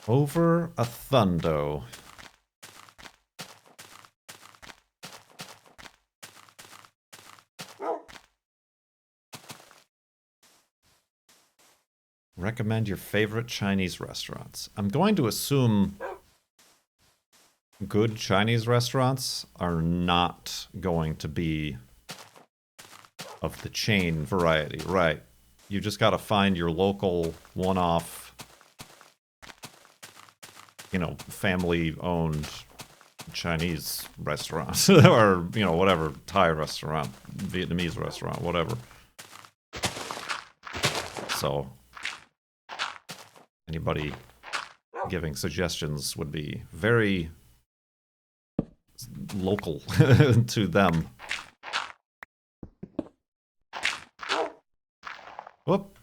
Over a thundo. Recommend your favorite Chinese restaurants. I'm going to assume good Chinese restaurants are not going to be of the chain variety, right? You just gotta find your local one-off, you know, family-owned Chinese restaurant. Or, you know, whatever, Thai restaurant, Vietnamese restaurant, whatever. So, anybody giving suggestions would be very local to them. Whoop!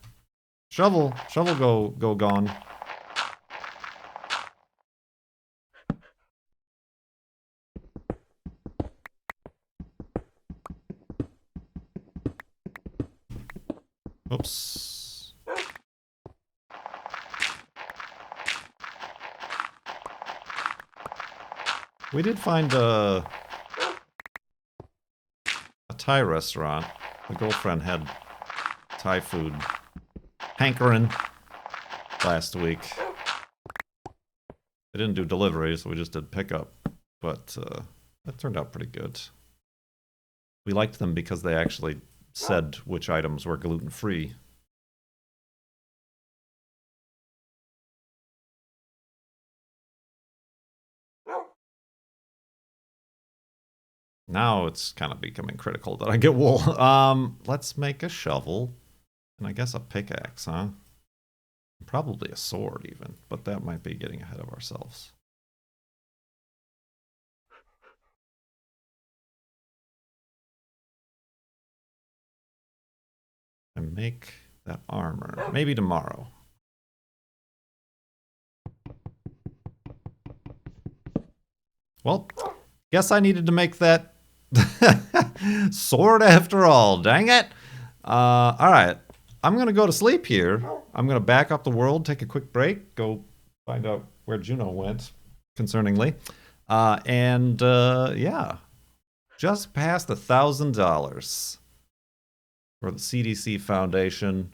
Shovel go gone. Oops. We did find a Thai restaurant. My girlfriend had Thai food hankering last week. They didn't do delivery, so we just did pickup. But that turned out pretty good. We liked them because they actually said which items were gluten-free. Now it's kind of becoming critical that I get wool. Let's make a shovel. And I guess a pickaxe, huh? Probably a sword even, but that might be getting ahead of ourselves. And make that armor. Maybe tomorrow. Well, guess I needed to make that sword after all. Dang it. Alright. I'm going to go to sleep here. I'm going to back up the world, take a quick break, go find out where Juno went, concerningly. Yeah. Just past $1,000 for the CDC Foundation.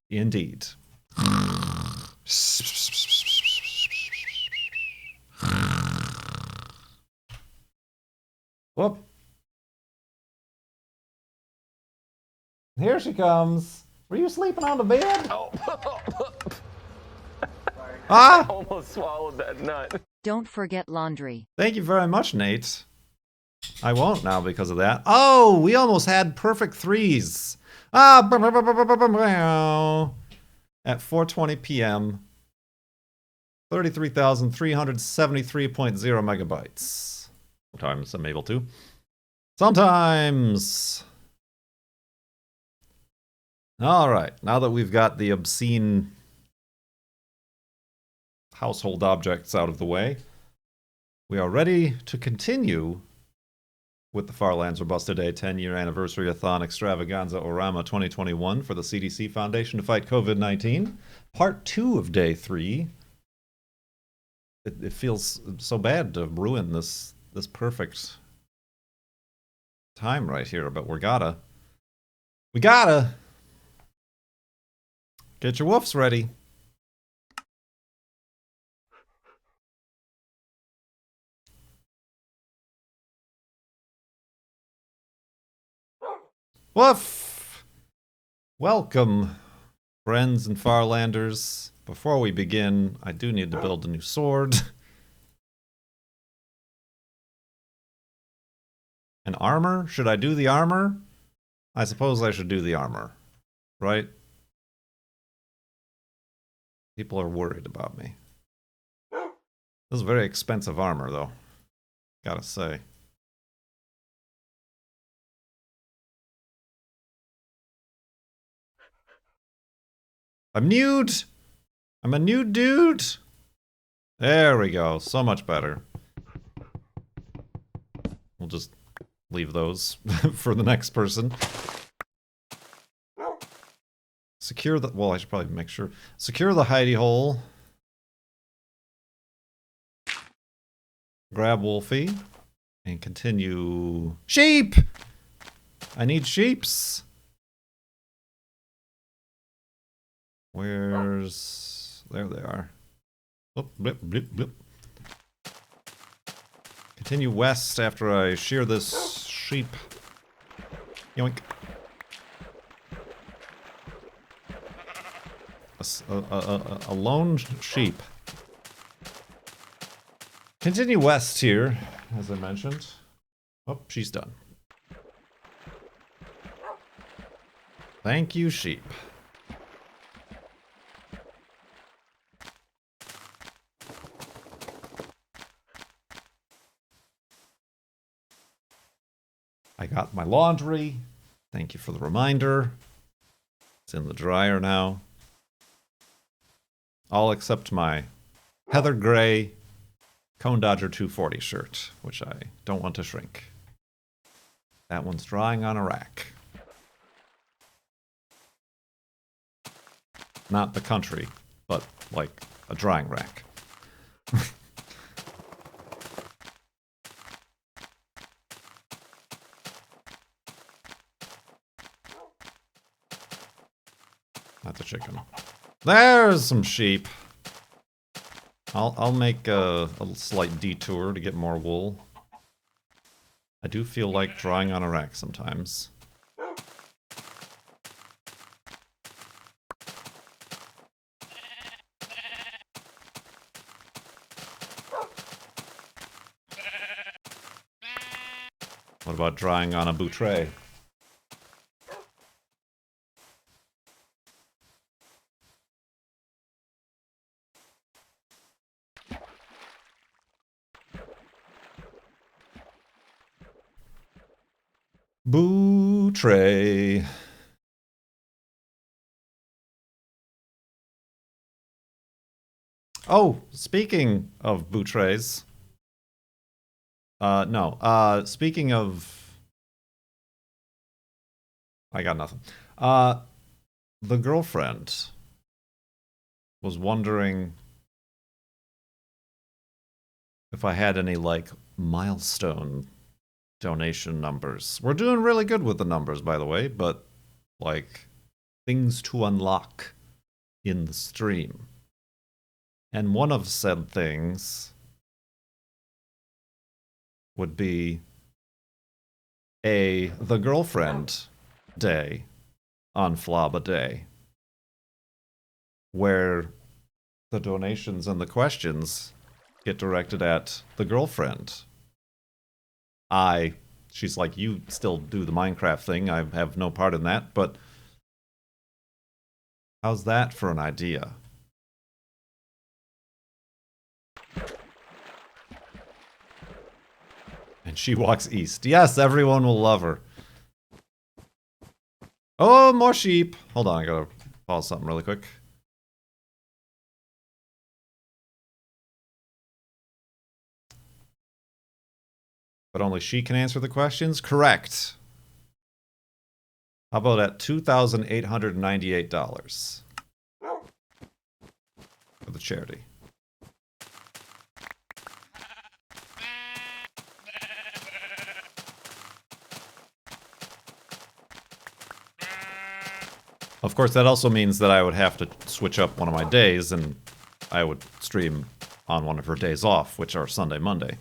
Indeed. Whoop. Here she comes. Were you sleeping on the bed? Oh. Ah! Almost swallowed that nut. Don't forget laundry. Thank you very much, Nate. I won't now because of that. Oh, we almost had perfect threes. Ah, at 4:20 p.m. 33,373.0 megabytes. Sometimes I'm able to. Sometimes. All right, now that we've got the obscene household objects out of the way, we are ready to continue with the Farlands Robusta-Day 10-year anniversary-a-thon extravaganza Orama 2021 for the CDC Foundation to fight COVID-19. Part 2 of Day 3. It feels so bad to ruin this perfect time right here, but we gotta get your woofs ready. Woof! Welcome, friends and Farlanders. Before we begin, I do need to build a new sword. An armor? Should I do the armor? I suppose I should do the armor, right? People are worried about me. This is very expensive armor, though. Gotta say. I'm nude! I'm a nude dude! There we go. So much better. We'll just leave those for the next person. Secure the... Well, I should probably make sure. Secure the hidey hole. Grab Wolfie. And continue... Sheep! I need sheeps! Where's... There they are. Oh, blip, blip, blip. Continue west after I shear this sheep. Yoink. A lone sheep. Continue west here, as I mentioned. Oh, she's done. Thank you, sheep. I got my laundry. Thank you for the reminder. It's in the dryer now. All except my heather gray Cone Dodger 240 shirt, which I don't want to shrink. That one's drawing on a rack. Not the country, but like a drawing rack. Not the chicken. There's some sheep. I'll make a slight detour to get more wool. I do feel like drawing on a rack sometimes. What about drawing on a boutre? Boutre. Oh, speaking of boutres. No. Speaking of... I got nothing. The girlfriend was wondering if I had any, like, milestone donation numbers. We're doing really good with the numbers, by the way, but, like, things to unlock in the stream. And one of said things would be the girlfriend day on FLoB-A-Day, where the donations and the questions get directed at the girlfriend. She's like, you still do the Minecraft thing, I have no part in that, but how's that for an idea? And she walks east. Yes, everyone will love her. Oh, more sheep. Hold on, I gotta pause something really quick. But only she can answer the questions? Correct. How about at $2,898 for the charity? Of course, that also means that I would have to switch up one of my days, and I would stream on one of her days off, which are Sunday, Monday.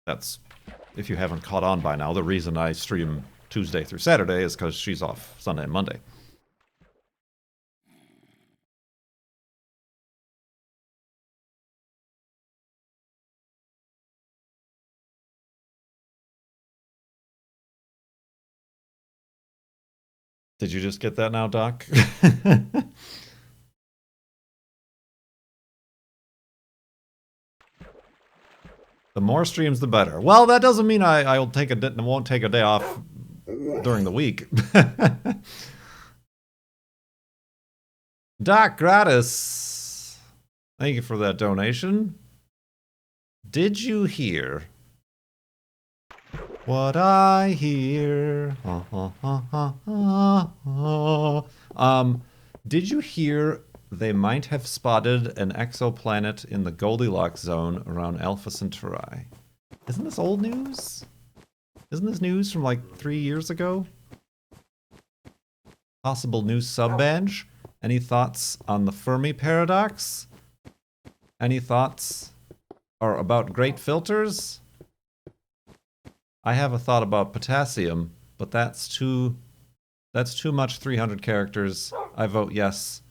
That's, if you haven't caught on by now, the reason I stream Tuesday through Saturday is because she's off Sunday and Monday. Did you just get that now, Doc? The more streams, the better. Well, that doesn't mean I won't take a day off during the week. Doc, gratis. Thank you for that donation. Did you hear what I hear? Did you hear they might have spotted an exoplanet in the Goldilocks zone around Alpha Centauri? Isn't this old news? Isn't this news from like 3 years ago? Possible new sub-badge? Any thoughts on the Fermi paradox? Any thoughts or about great filters? I have a thought about potassium, but that's too much 300 characters. I vote yes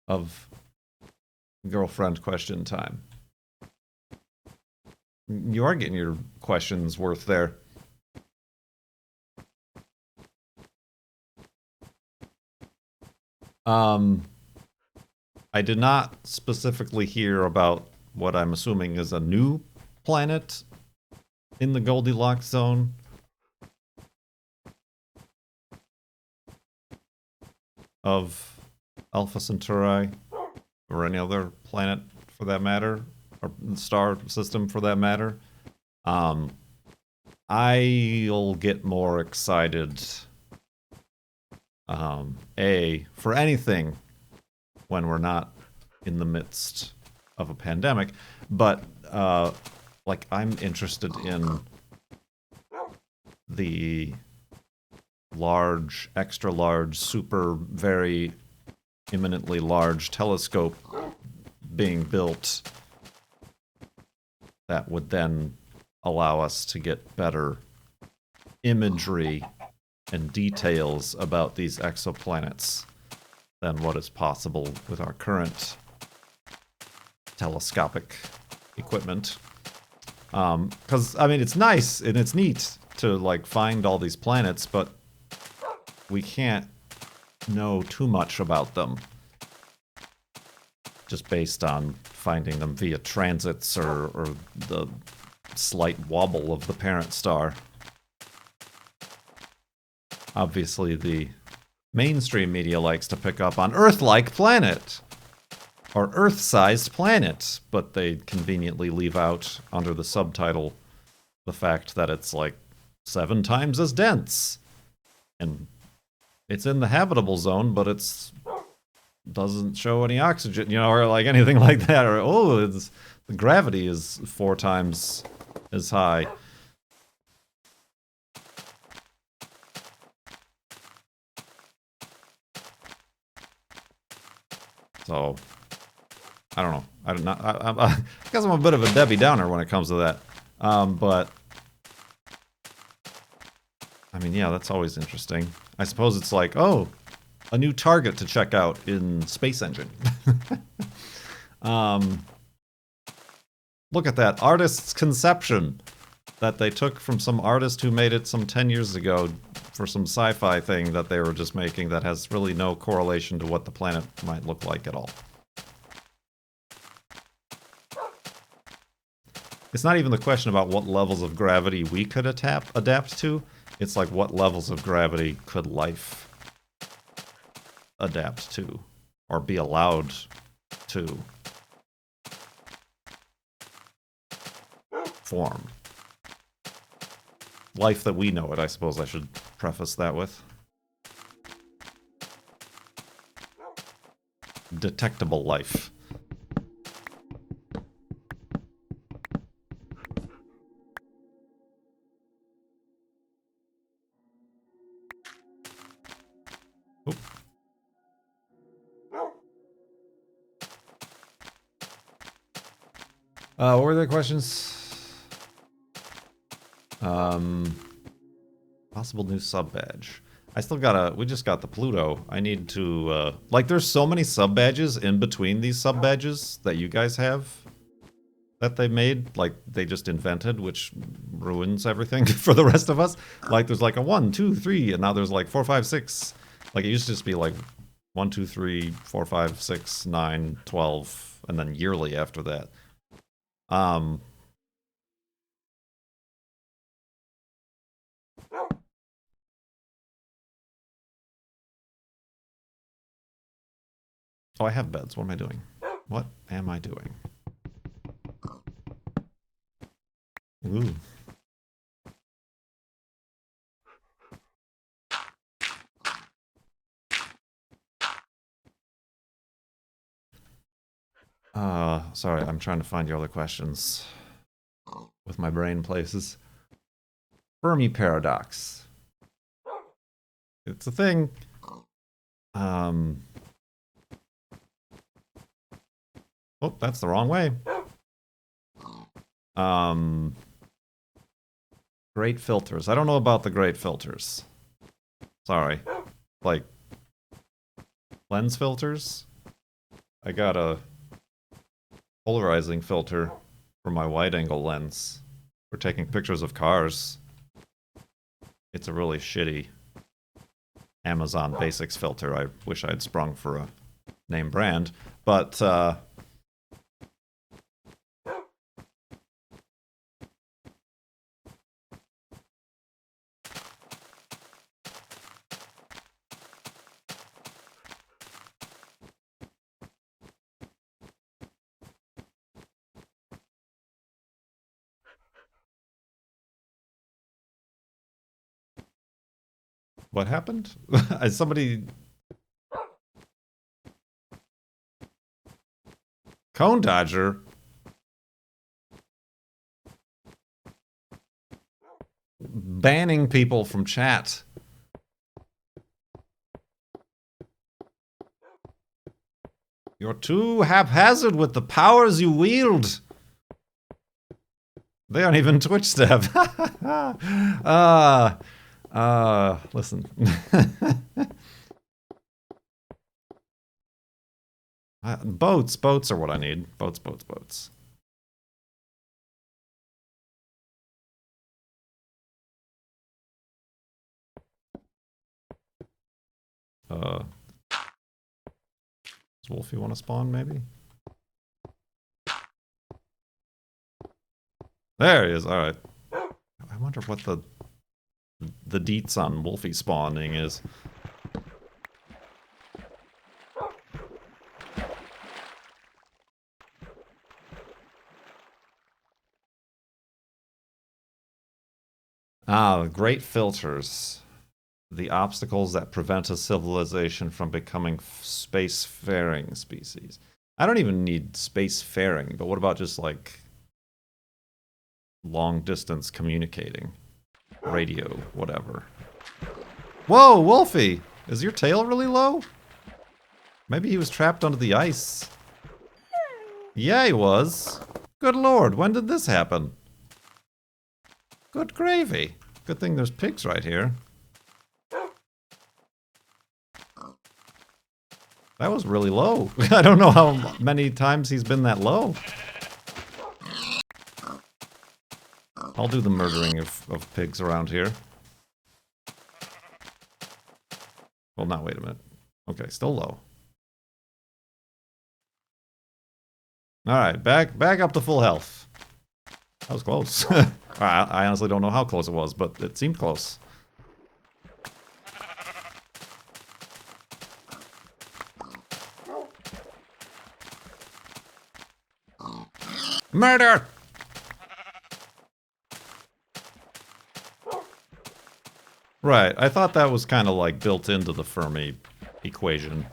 of girlfriend question time. You are getting your questions worth there. I did not specifically hear about what I'm assuming is a new planet in the Goldilocks zone. Of Alpha Centauri, or any other planet for that matter, or star system for that matter. I'll get more excited, for anything when we're not in the midst of a pandemic, but, like, I'm interested in the large, extra large, super, very imminently large telescope being built that would then allow us to get better imagery and details about these exoplanets than what is possible with our current telescopic equipment. Because, I mean, it's nice and it's neat to, like, find all these planets, but we can't know too much about them just based on finding them via transits or the slight wobble of the parent star. Obviously, the mainstream media likes to pick up on Earth-like planet or Earth-sized planet, but they conveniently leave out under the subtitle the fact that it's like 7 times as dense. And it's in the habitable zone, but it's doesn't show any oxygen, you know, or like anything like that. Or, oh, the gravity is 4 times as high. So, I don't know. I guess I'm a bit of a Debbie Downer when it comes to that. But, I mean, yeah, that's always interesting. I suppose it's like, oh, a new target to check out in Space Engine. Look at that artist's conception that they took from some artist who made it some 10 years ago for some sci-fi thing that they were just making that has really no correlation to what the planet might look like at all. It's not even the question about what levels of gravity we could adapt to. It's like, what levels of gravity could life adapt to or be allowed to form. Life that we know it, I suppose I should preface that with. Detectable life. Oop. What were the questions? Possible new sub badge. I still gotta, we just got the Pluto. I need to, like, there's so many sub badges in between these sub badges that you guys have that they made, like, they just invented, which ruins everything for the rest of us. Like, there's like a 1, 2, 3, and now there's like 4, 5, 6. Like, it used to just be like 1, 2, 3, 4, 5, 6, 9, 12, and then yearly after that. Oh, I have beds. What am I doing? What am I doing? Ooh. Sorry, I'm trying to find your other questions with my brain places. Fermi paradox. It's a thing. Oh, that's the wrong way. Great filters. I don't know about the great filters. Sorry. Like, lens filters? I got a polarizing filter for my wide-angle lens for taking pictures of cars. It's a really shitty Amazon Basics filter. I wish I'd sprung for a name brand, but What happened? Somebody... Cone Dodger? Banning people from chat. You're too haphazard with the powers you wield. They aren't even Twitch staff. Listen. Boats are what I need. Boats. Does Wolfie want to spawn, maybe? There he is, alright. I wonder what the deets on Wolfie spawning is. Ah, great filters. The obstacles that prevent a civilization from becoming spacefaring species. I don't even need spacefaring, but what about just like long distance communicating? Radio, whatever. Whoa, Wolfie! Is your tail really low? Maybe he was trapped under the ice. Yeah, he was. Good lord, when did this happen? Good gravy. Good thing there's pigs right here. That was really low. I don't know how many times he's been that low. I'll do the murdering of pigs around here. Well, now, wait a minute. Okay, still low. Alright, back up to full health. That was close. I honestly don't know how close it was, but it seemed close. Murder! Right, I thought that was kind of like built into the Fermi equation.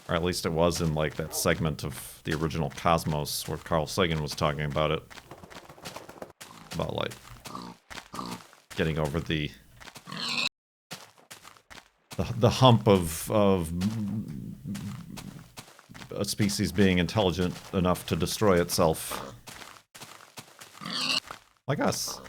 Or at least it was in like that segment of the original Cosmos where Carl Sagan was talking about it. About like getting over the hump of a species being intelligent enough to destroy itself. Like us.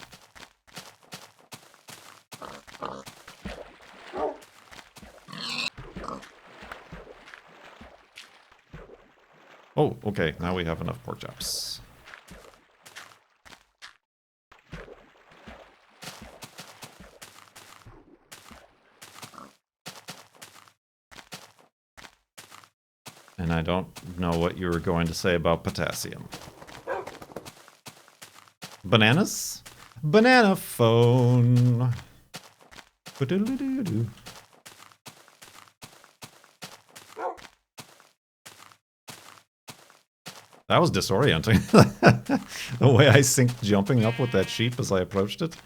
Oh, okay, now we have enough pork chops. And I don't know what you were going to say about potassium. Bananas? Banana phone. Ba-doodle-doo-doo. That was disorienting. The way I synced jumping up with that sheep as I approached it.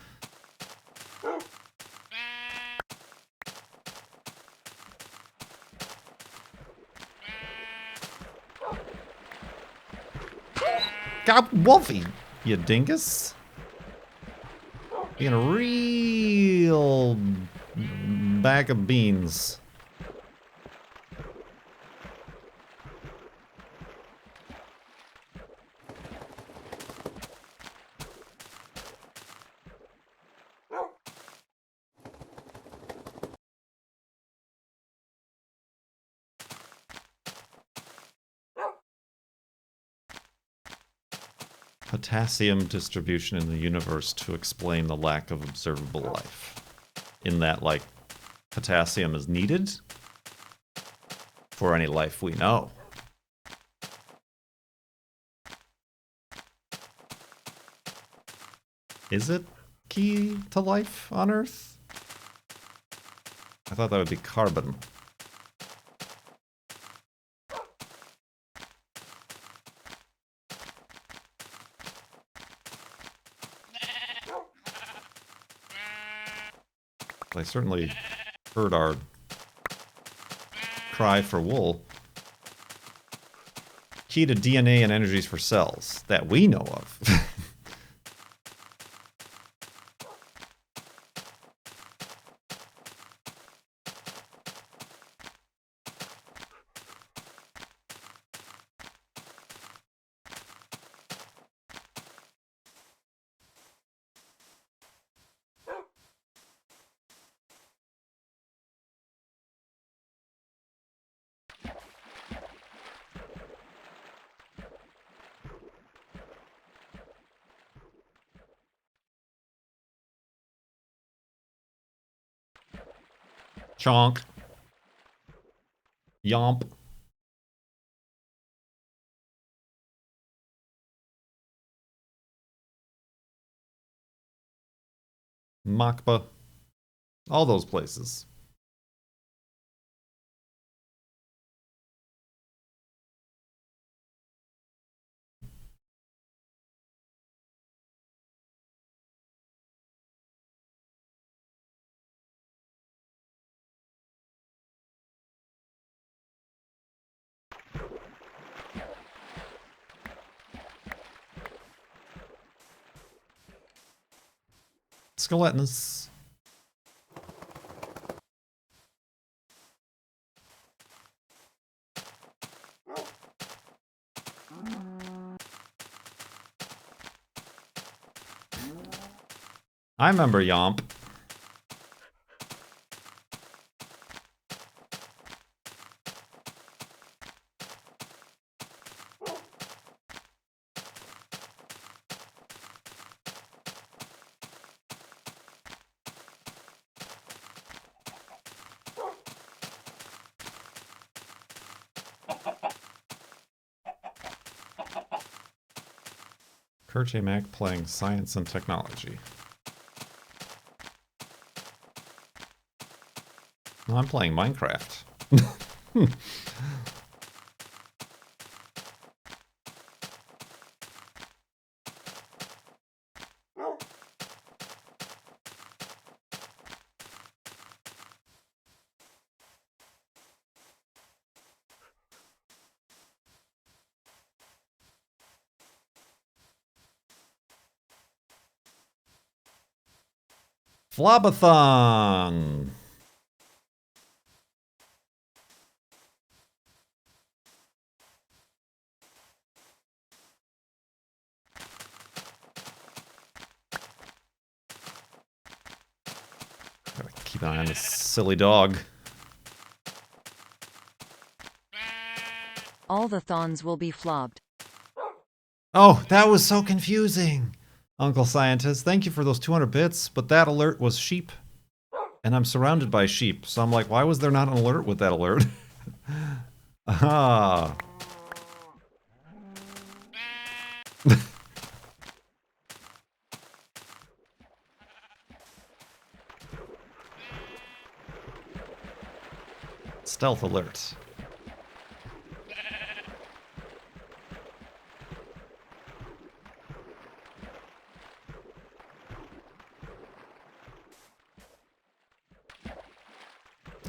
God, Wolfie, you dingus. Being a real bag of beans. Potassium distribution in the universe to explain the lack of observable life. In that, like, potassium is needed for any life we know. Is it key to life on Earth? I thought that would be carbon. They certainly heard our cry for wool. Key to DNA and energies for cells that we know of. Chonk. Yomp. Makba. All those places. Skeletonus. I remember Yomp. KurtJMac playing science and technology. No, I'm playing Minecraft. FLoB-A-Thon! Gotta keep an eye on this silly dog. All the thons will be flobbed. Oh, that was so confusing! Uncle Scientist, thank you for those 200 bits, but that alert was sheep. And I'm surrounded by sheep, so I'm like, why was there not an alert with that alert? Ah. Stealth alert.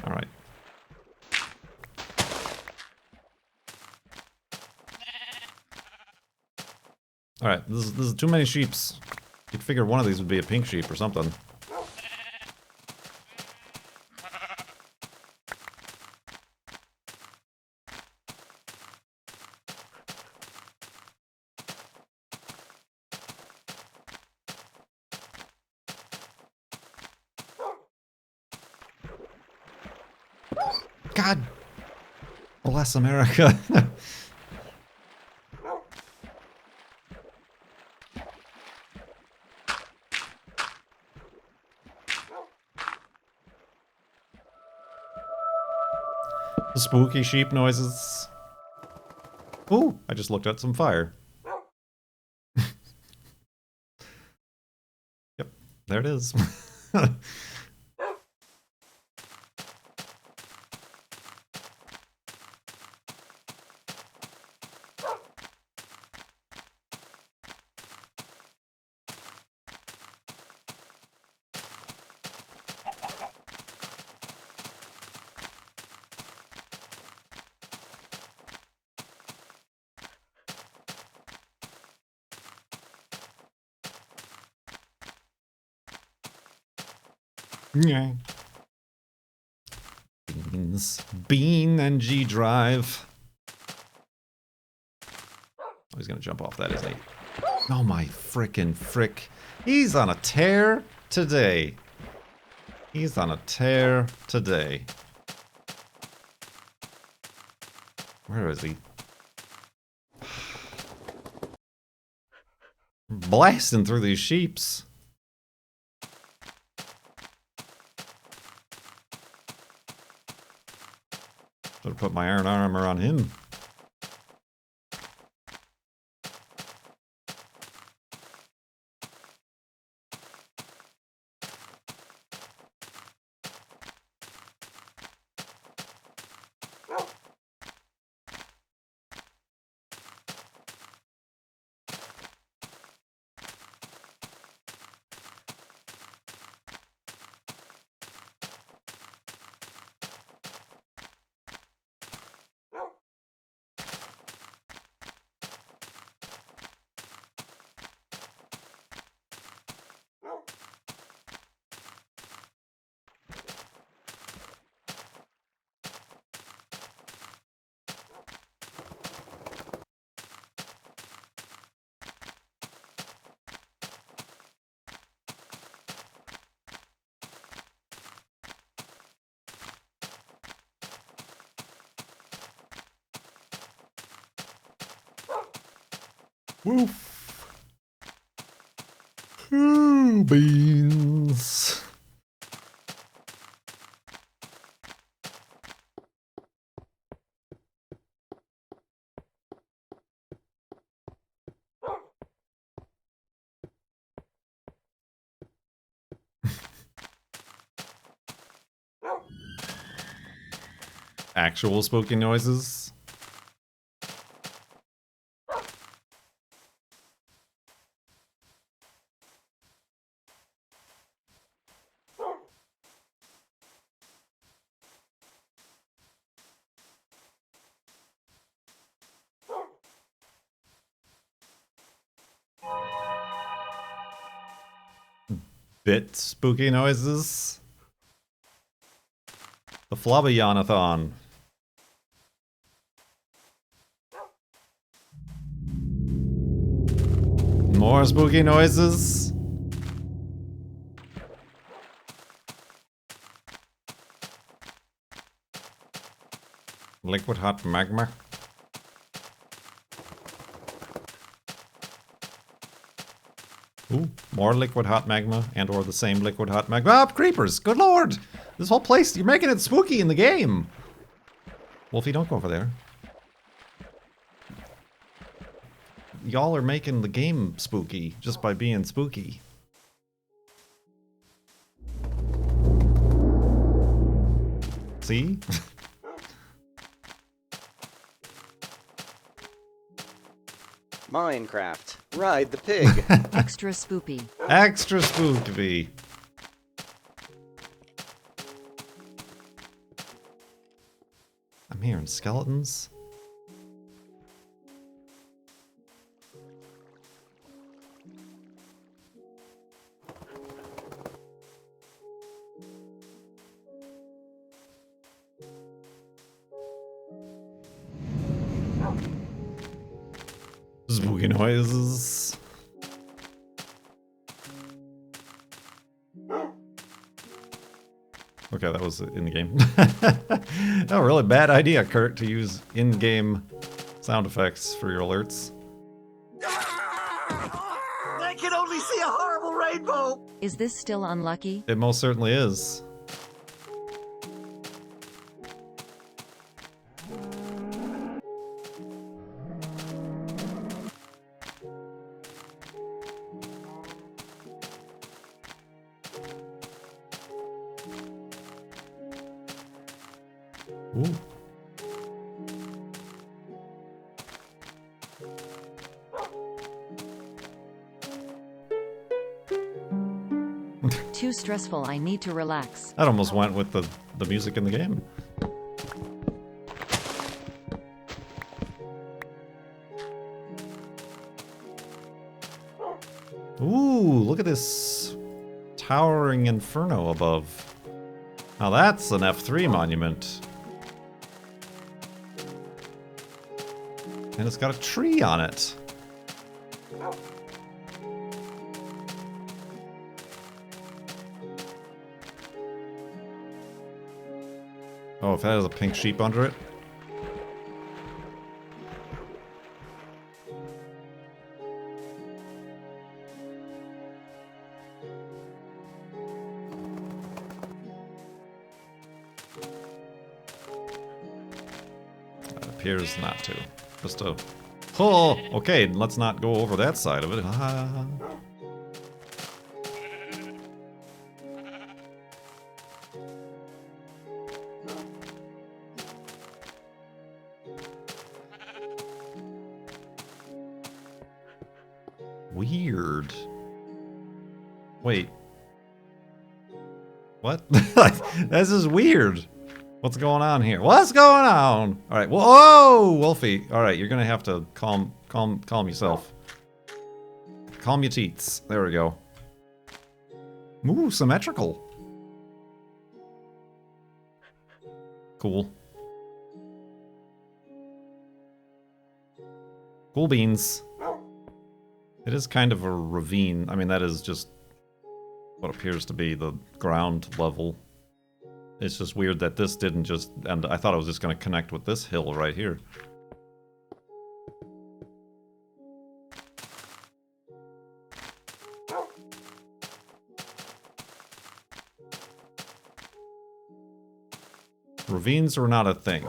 All right. All right, this is too many sheeps. You'd figure one of these would be a pink sheep or something. God bless America. The spooky sheep noises. Ooh, I just looked at some fire. Yep, there it is. Yeah. Beans. Bean and G drive. Oh, he's gonna jump off that, isn't he? Oh my frickin' frick. He's on a tear today. He's on a tear today. Where is he? Blasting through these sheeps. Should have put my iron armor on him. Woof. Ooh, beans. Actual spooky noises. Bit spooky noises. The FLoB-A-Thon-A-Day. More spooky noises. Liquid hot magma. Ooh, more liquid hot magma and or the same liquid hot magma. Ah, creepers! Good lord! This whole place, you're making it spooky in the game! Wolfie, don't go over there. Y'all are making the game spooky just by being spooky. See? Minecraft. Ride the pig. Extra spoopy. Extra spooky. I'm hearing skeletons. Spooky noises. Okay, that was in the game. A really bad idea, Kurt, to use in-game sound effects for your alerts. I can only see a horrible rainbow! Is this still unlucky? It most certainly is. Ooh. Too stressful, I need to relax. That almost went with the music in the game. Ooh, look at this towering inferno above. Now that's an F3 monument. And it's got a tree on it. Oh, if that has a pink sheep under it. Appears not to. Just a... Oh, okay, let's not go over that side of it. Ah. Weird. Wait. What? This is weird. What's going on here? What's going on? All right. Whoa, Wolfie. All right, you're gonna have to calm yourself. Calm your teats. There we go. Ooh, symmetrical. Cool. Cool beans. It is kind of a ravine. I mean, that is just what appears to be the ground level. It's just weird that this didn't just... And I thought it was just going to connect with this hill right here. Ravines were not a thing.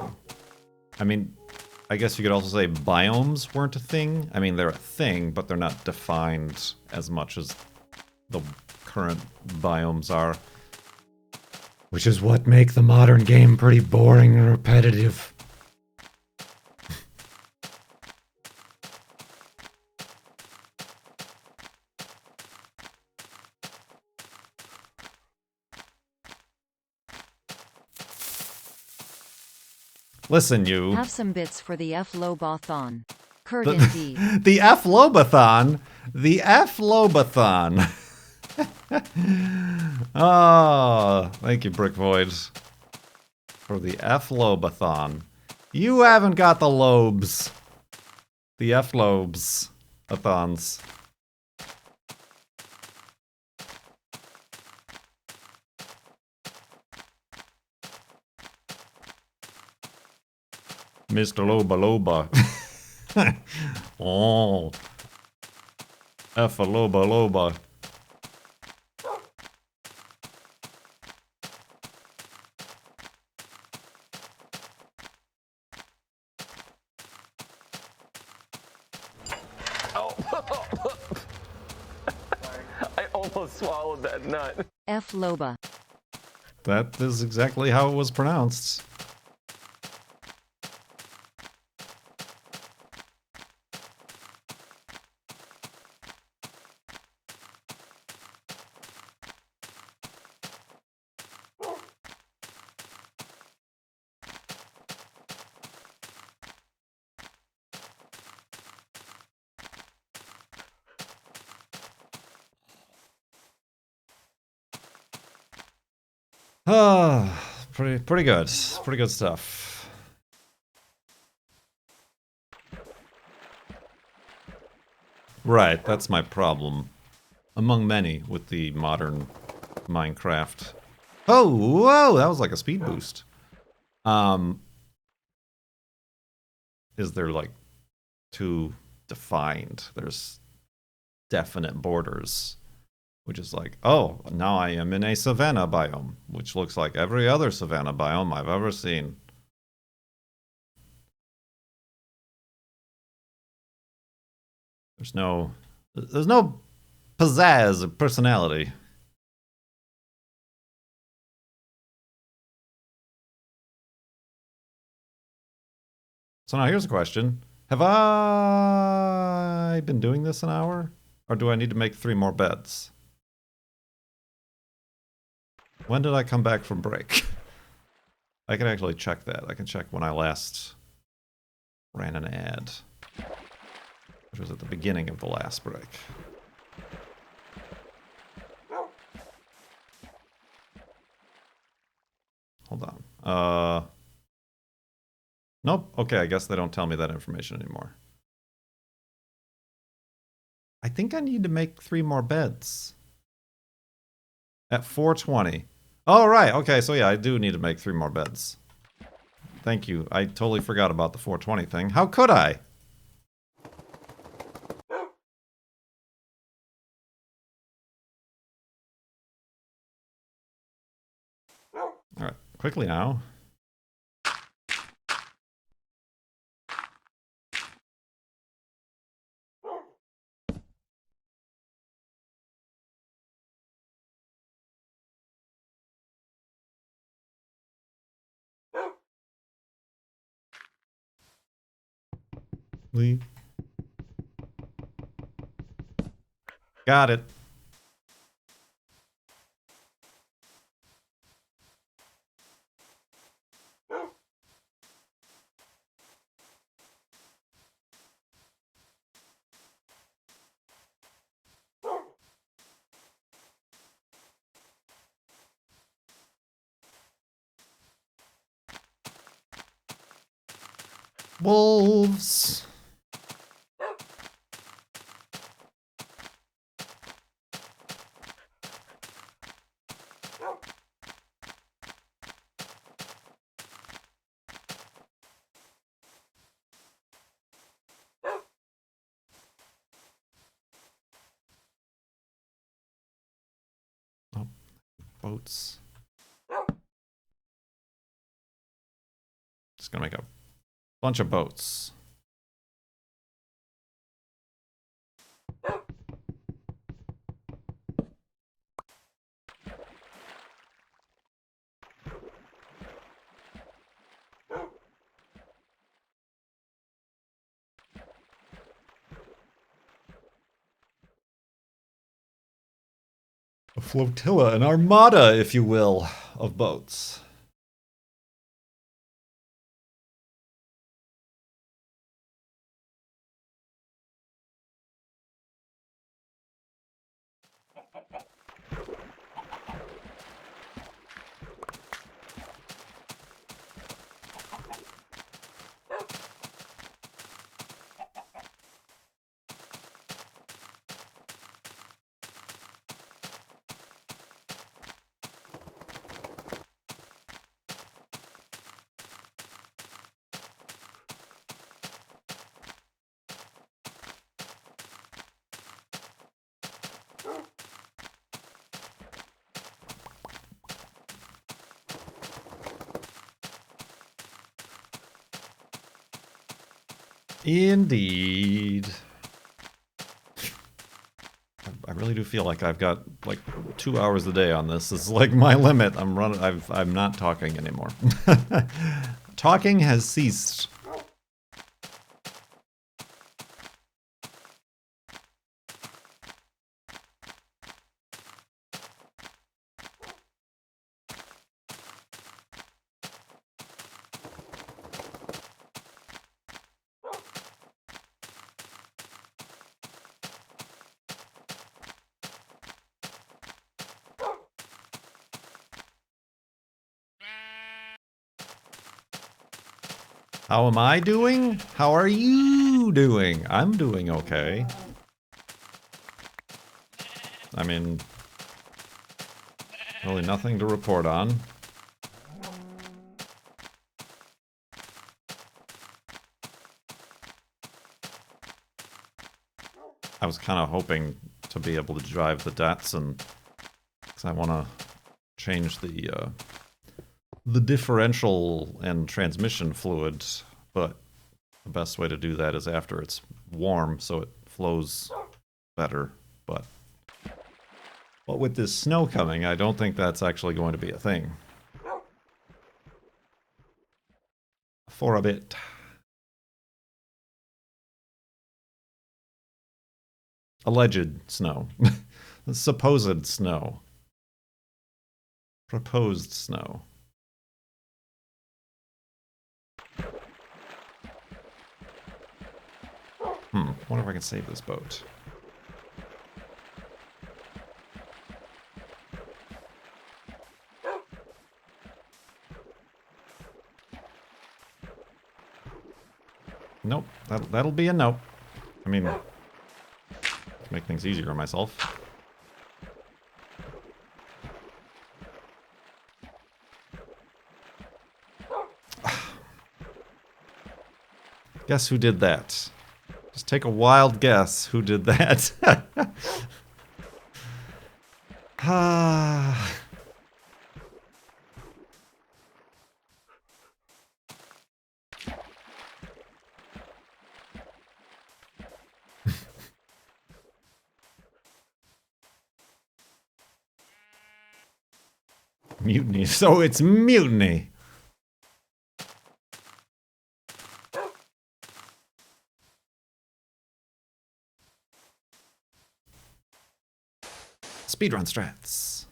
I mean, I guess you could also say biomes weren't a thing. I mean, they're a thing, but they're not defined as much as the current biomes are. Which is what make the modern game pretty boring and repetitive. Listen, you. Have some bits for the FLoB-A-Thon. Kurt indeed. The FLoB-A-Thon. The FLoB-A-Thon. Oh, thank you, Brick Void, for the FLoB-A-Thon. You haven't got the lobes. The FLoBs-A-Thons. Mr. Loba. Oh. FLoB-A-Loba. I almost swallowed that nut. FLoB-A. That is exactly how it was pronounced. Pretty good. Pretty good stuff. Right, that's my problem. Among many with the modern Minecraft. Oh, whoa, that was like a speed boost. Is there like too defined? There's definite borders. Which is like, oh, now I am in a savanna biome, which looks like every other savanna biome I've ever seen. There's no pizzazz of personality. So now here's a question. Have I been doing this an hour? Or do I need to make 3 more beds? When did I come back from break? I can actually check that. I can check when I last ran an ad, which was at the beginning of the last break. hold on. Nope. Okay, I guess they don't tell me that information anymore. I think I need to make 3 more beds. At 420. Oh, right. Okay, so yeah, I do need to make 3 more beds. Thank you. I totally forgot about the 420 thing. How could I? Alright, quickly now. Lee. Got it. Wolves. Oh, boats. Just gonna make a bunch of boats. A flotilla, an armada, if you will, of boats. Indeed. I really do feel like I've got like 2 hours a day on this. It's like my limit. I'm not talking anymore. Talking has ceased. How am I doing? How are you doing? I'm doing okay. I mean, really nothing to report on. I was kind of hoping to be able to drive the Datsun, because I want to change the differential and transmission fluid, but the best way to do that is after it's warm, so it flows better. But with this snow coming, I don't think that's actually going to be a thing. For a bit. Alleged snow. Supposed snow. Proposed snow. Wonder if I can save this boat. Nope. That'll be a nope. I mean, to make things easier on myself. Guess who did that? Just take a wild guess who did that. Ah. Mutiny. So it's mutiny. Speedrun strats.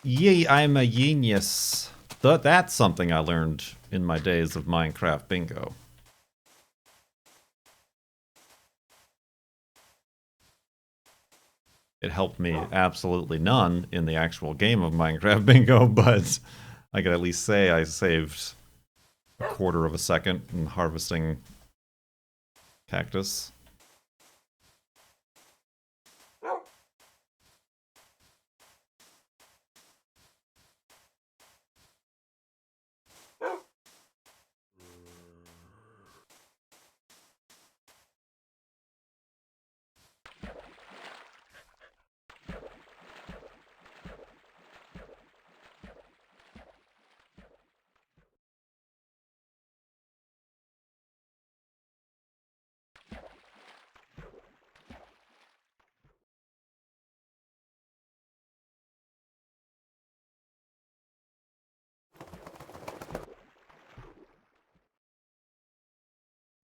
Yay, I'm a genius. That's something I learned in my days of Minecraft bingo. It helped me absolutely none in the actual game of Minecraft bingo, but I could at least say I saved a quarter of a second in harvesting cactus.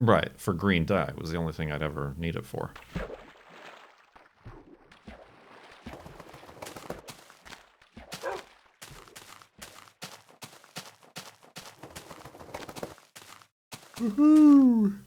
Right, for green dye was the only thing I'd ever need it for. Woohoo!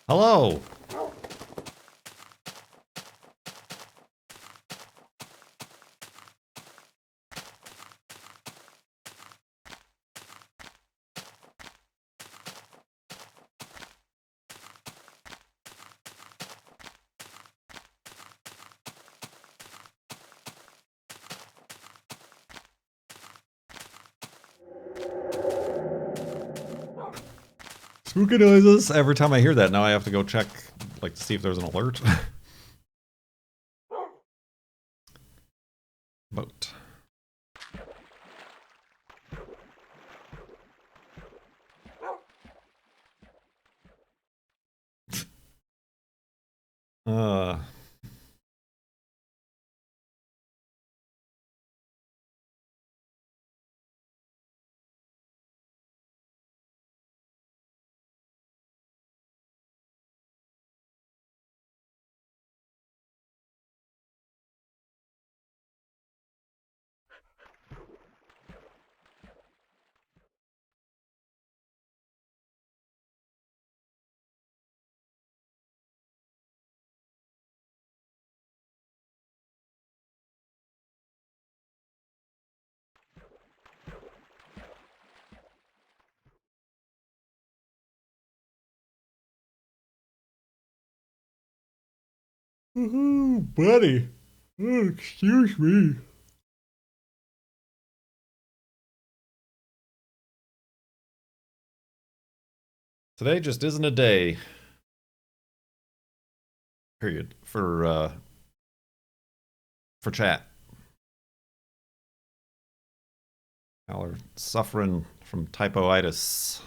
Hello! Spooky noises. Every time I hear that, now I have to go check, like, to see if there's an alert. Boat. uh... Woohoo, buddy. Oh, excuse me. Today just isn't a day. Period. For chat. Y'all are suffering from typoitis.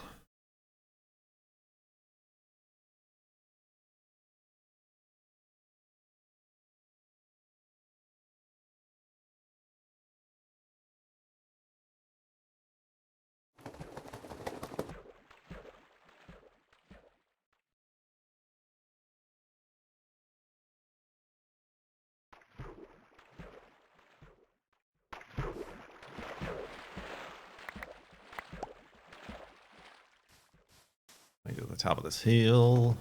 Let me go to the top of this hill.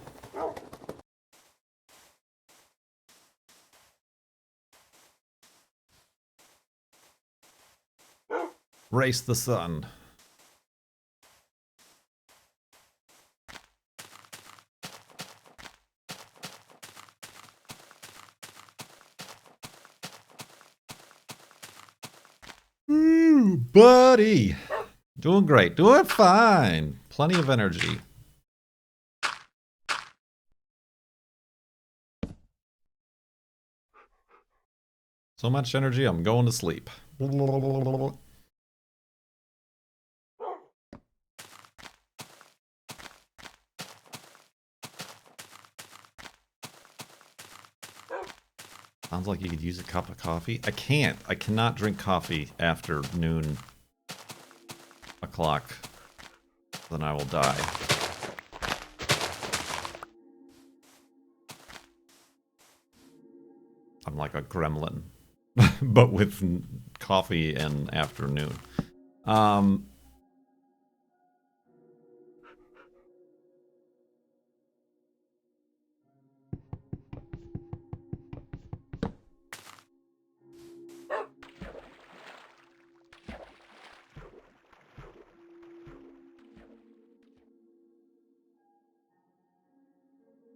Race the sun. Ooh, buddy. Doing great. Doing fine. Plenty of energy. So much energy, I'm going to sleep. Sounds like you could use a cup of coffee. I can't. I cannot drink coffee after noon o'clock. Then I will die. I'm like a gremlin. But with coffee and afternoon. I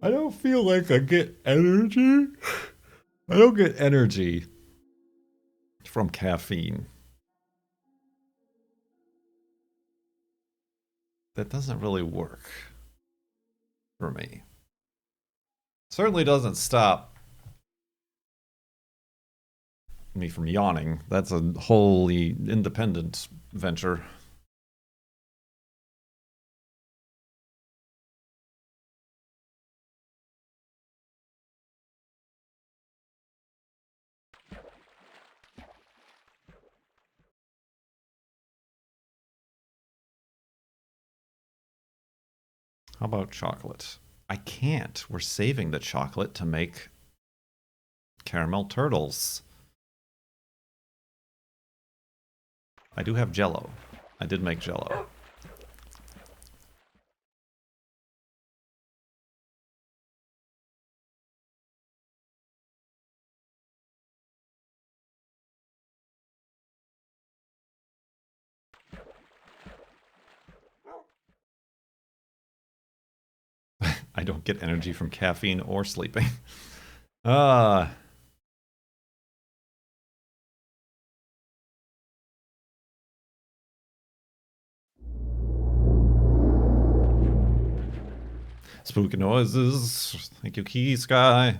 don't feel like I get energy. I don't get energy from caffeine. That doesn't really work for me. Certainly doesn't stop me from yawning. That's a wholly independent venture. How about chocolate? I can't. We're saving the chocolate to make caramel turtles. I do have Jell-O. I did make Jell-O. I don't get energy from caffeine or sleeping. Spooky noises. Thank you, Key Sky.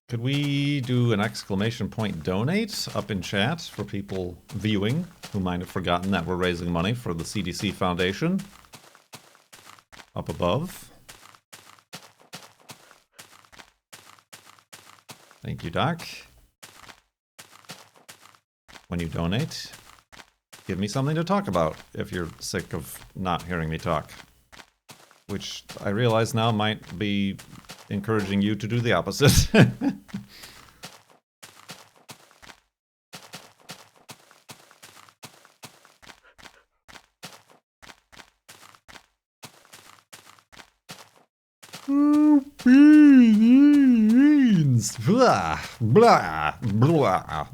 Could we do an exclamation point donate up in chat for people viewing who might have forgotten that we're raising money for the CDC Foundation? Up above. Thank you, Doc. When you donate, give me something to talk about if you're sick of not hearing me talk. Which I realize now might be encouraging you to do the opposite. Beans. Blah, blah, blah.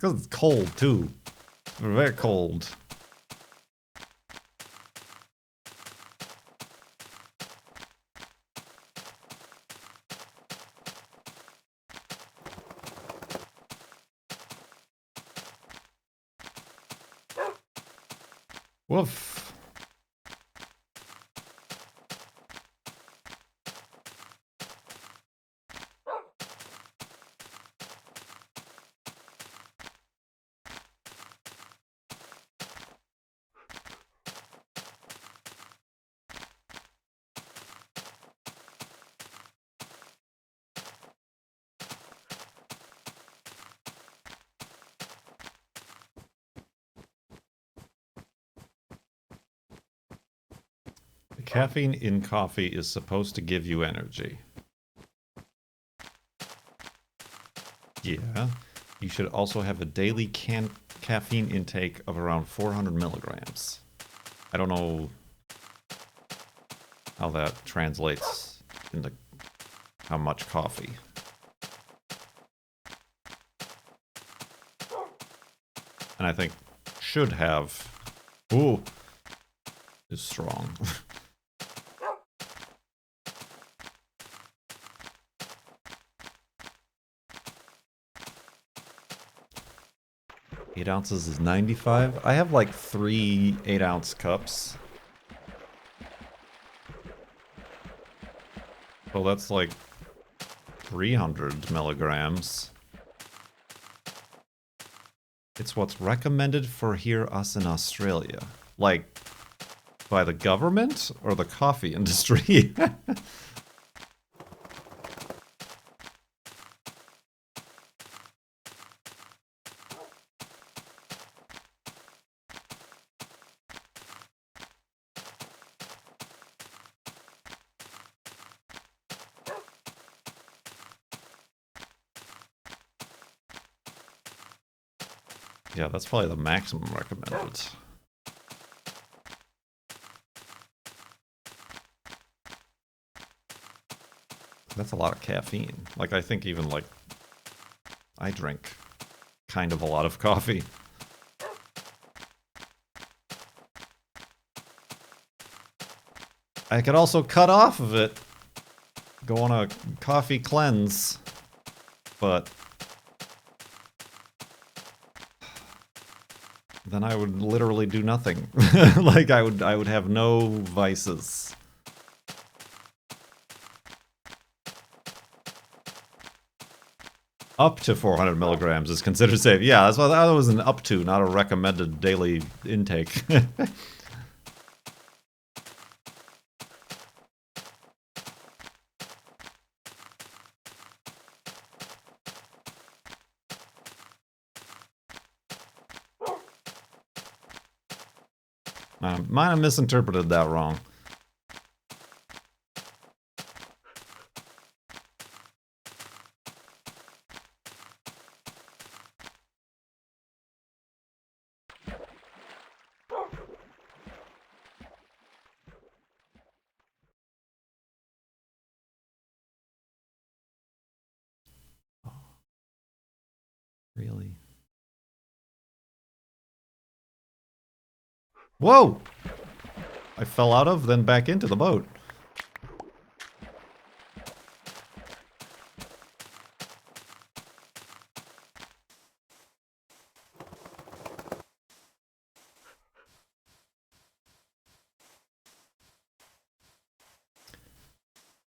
Because it's cold, too. It's very cold. Woof. The caffeine in coffee is supposed to give you energy. Yeah. You should also have a daily caffeine intake of around 400 milligrams. I don't know how that translates into how much coffee. And I think should have. Ooh. Is strong. 8 ounces is 95. I have like 3 8-ounce cups. So that's like 300 milligrams. It's what's recommended for us in Australia. Like, by the government or the coffee industry? Yeah, that's probably the maximum recommended. That's a lot of caffeine. Like, I think even, like, I drink kind of a lot of coffee. I could also cut off of it. Go on a coffee cleanse. But then I would literally do nothing. Like, I would have no vices. Up to 400 milligrams is considered safe. Yeah, that's why that was an up to, not a recommended daily intake. Might have misinterpreted that wrong. Really? Whoa! I fell out of, then back into the boat.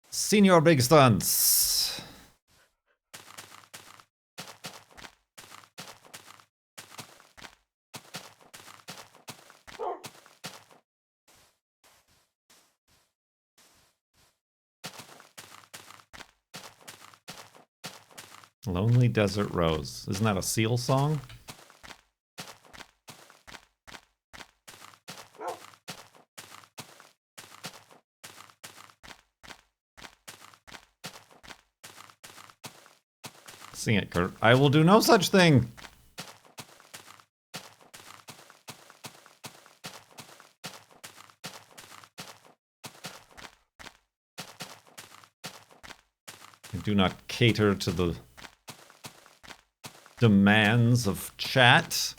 Senior Big Stunts. Lonely Desert Rose. Isn't that a Seal song? Sing it, Kurt. I will do no such thing! I do not cater to the demands of chat.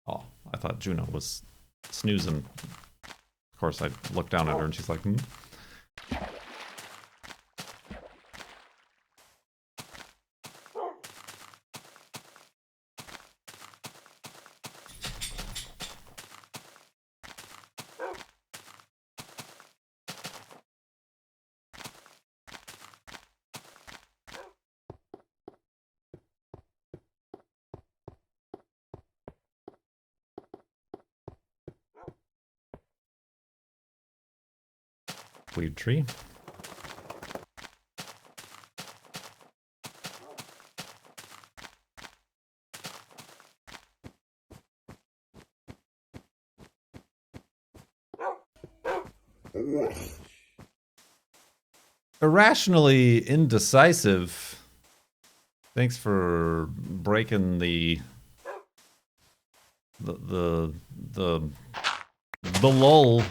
Oh, I thought Juno was snoozing. Of course, I looked down at her and she's like, hmm? Weed tree. Irrationally indecisive. Thanks for breaking the lull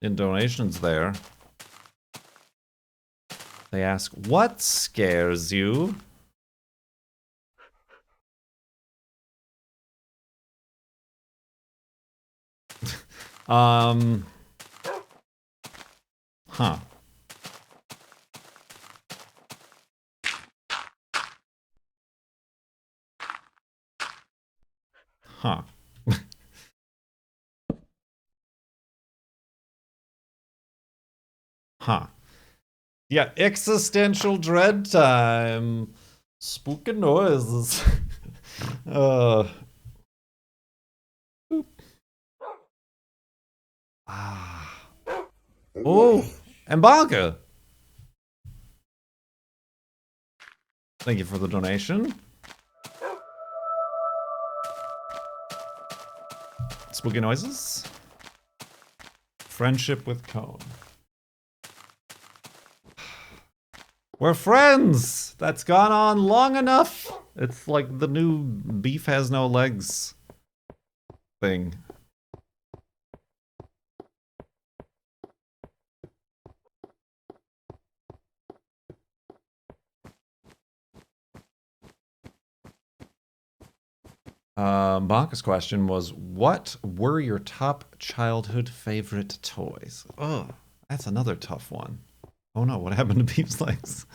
in donations there. They ask, what scares you? Huh. Huh. Huh. Yeah, existential dread time. Spooky noises. Boop. Ah. Oh, and Bonka. Thank you for the donation. Spooky noises. Friendship with Cone. We're friends! That's gone on long enough! It's like the new beef has no legs thing. Bonka's question was, what were your top childhood favorite toys? Oh, that's another tough one. Oh no, what happened to Beef's legs?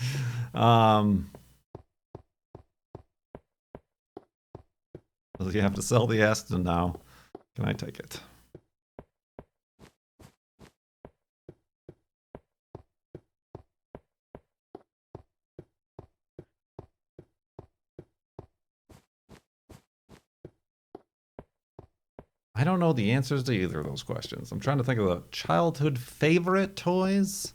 Does he have to sell the Aston now? Can I take it? I don't know the answers to either of those questions. I'm trying to think of the childhood favorite toys.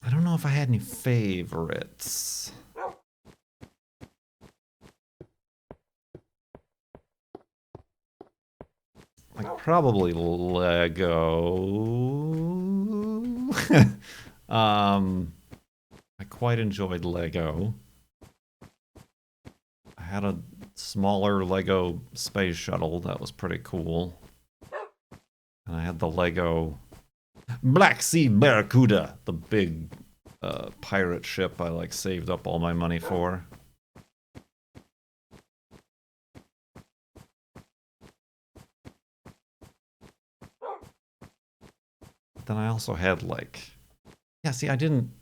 I don't know if I had any favorites. Like probably Lego. I quite enjoyed Lego. I had a smaller Lego space shuttle that was pretty cool. And I had the Lego Black Sea Barracuda, the big pirate ship I like saved up all my money for. But then I also had like, yeah, see, I didn't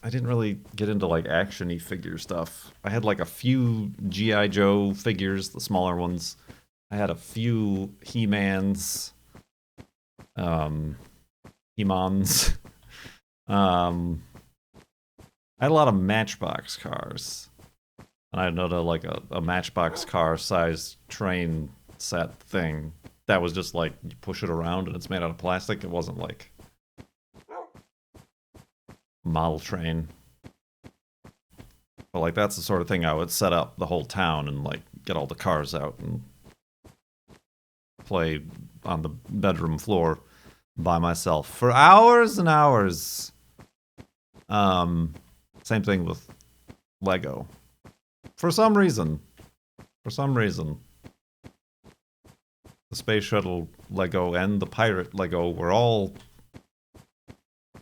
really get into like action-y figure stuff. I had like a few G.I. Joe figures, the smaller ones. I had a few He-Mans, He-Mons. I had a lot of Matchbox cars. And I had another like a Matchbox car sized train set thing. That was just like, you push it around and it's made out of plastic. It wasn't like model train. But like that's the sort of thing I would set up the whole town and like get all the cars out and play on the bedroom floor. by myself for hours and hours. Same thing with Lego. For some reason, the Space Shuttle Lego and the Pirate Lego were all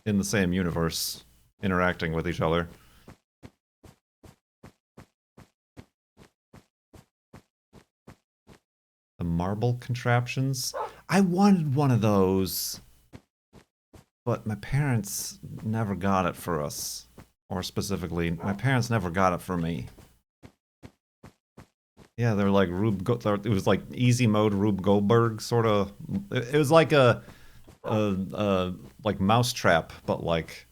in the same universe, interacting with each other. The marble contraptions. I wanted one of those, but my parents never got it for us. Or specifically, my parents never got it for me. Yeah, they're like it was like easy mode Rube Goldberg sort of. It was like a like Mousetrap, but like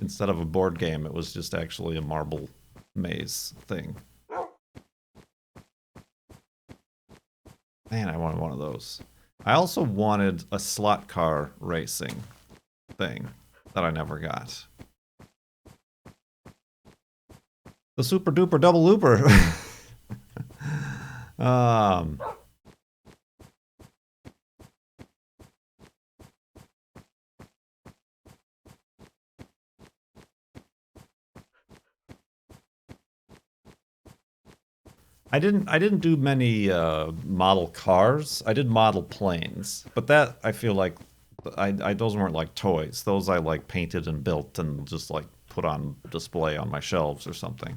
instead of a board game, it was just actually a marble maze thing. Man, I wanted one of those. I also wanted a slot car racing thing that I never got. The Super Duper Double Looper. I didn't do many model cars. I did model planes, but that I feel like those weren't like toys. Those I like painted and built and just like put on display on my shelves or something.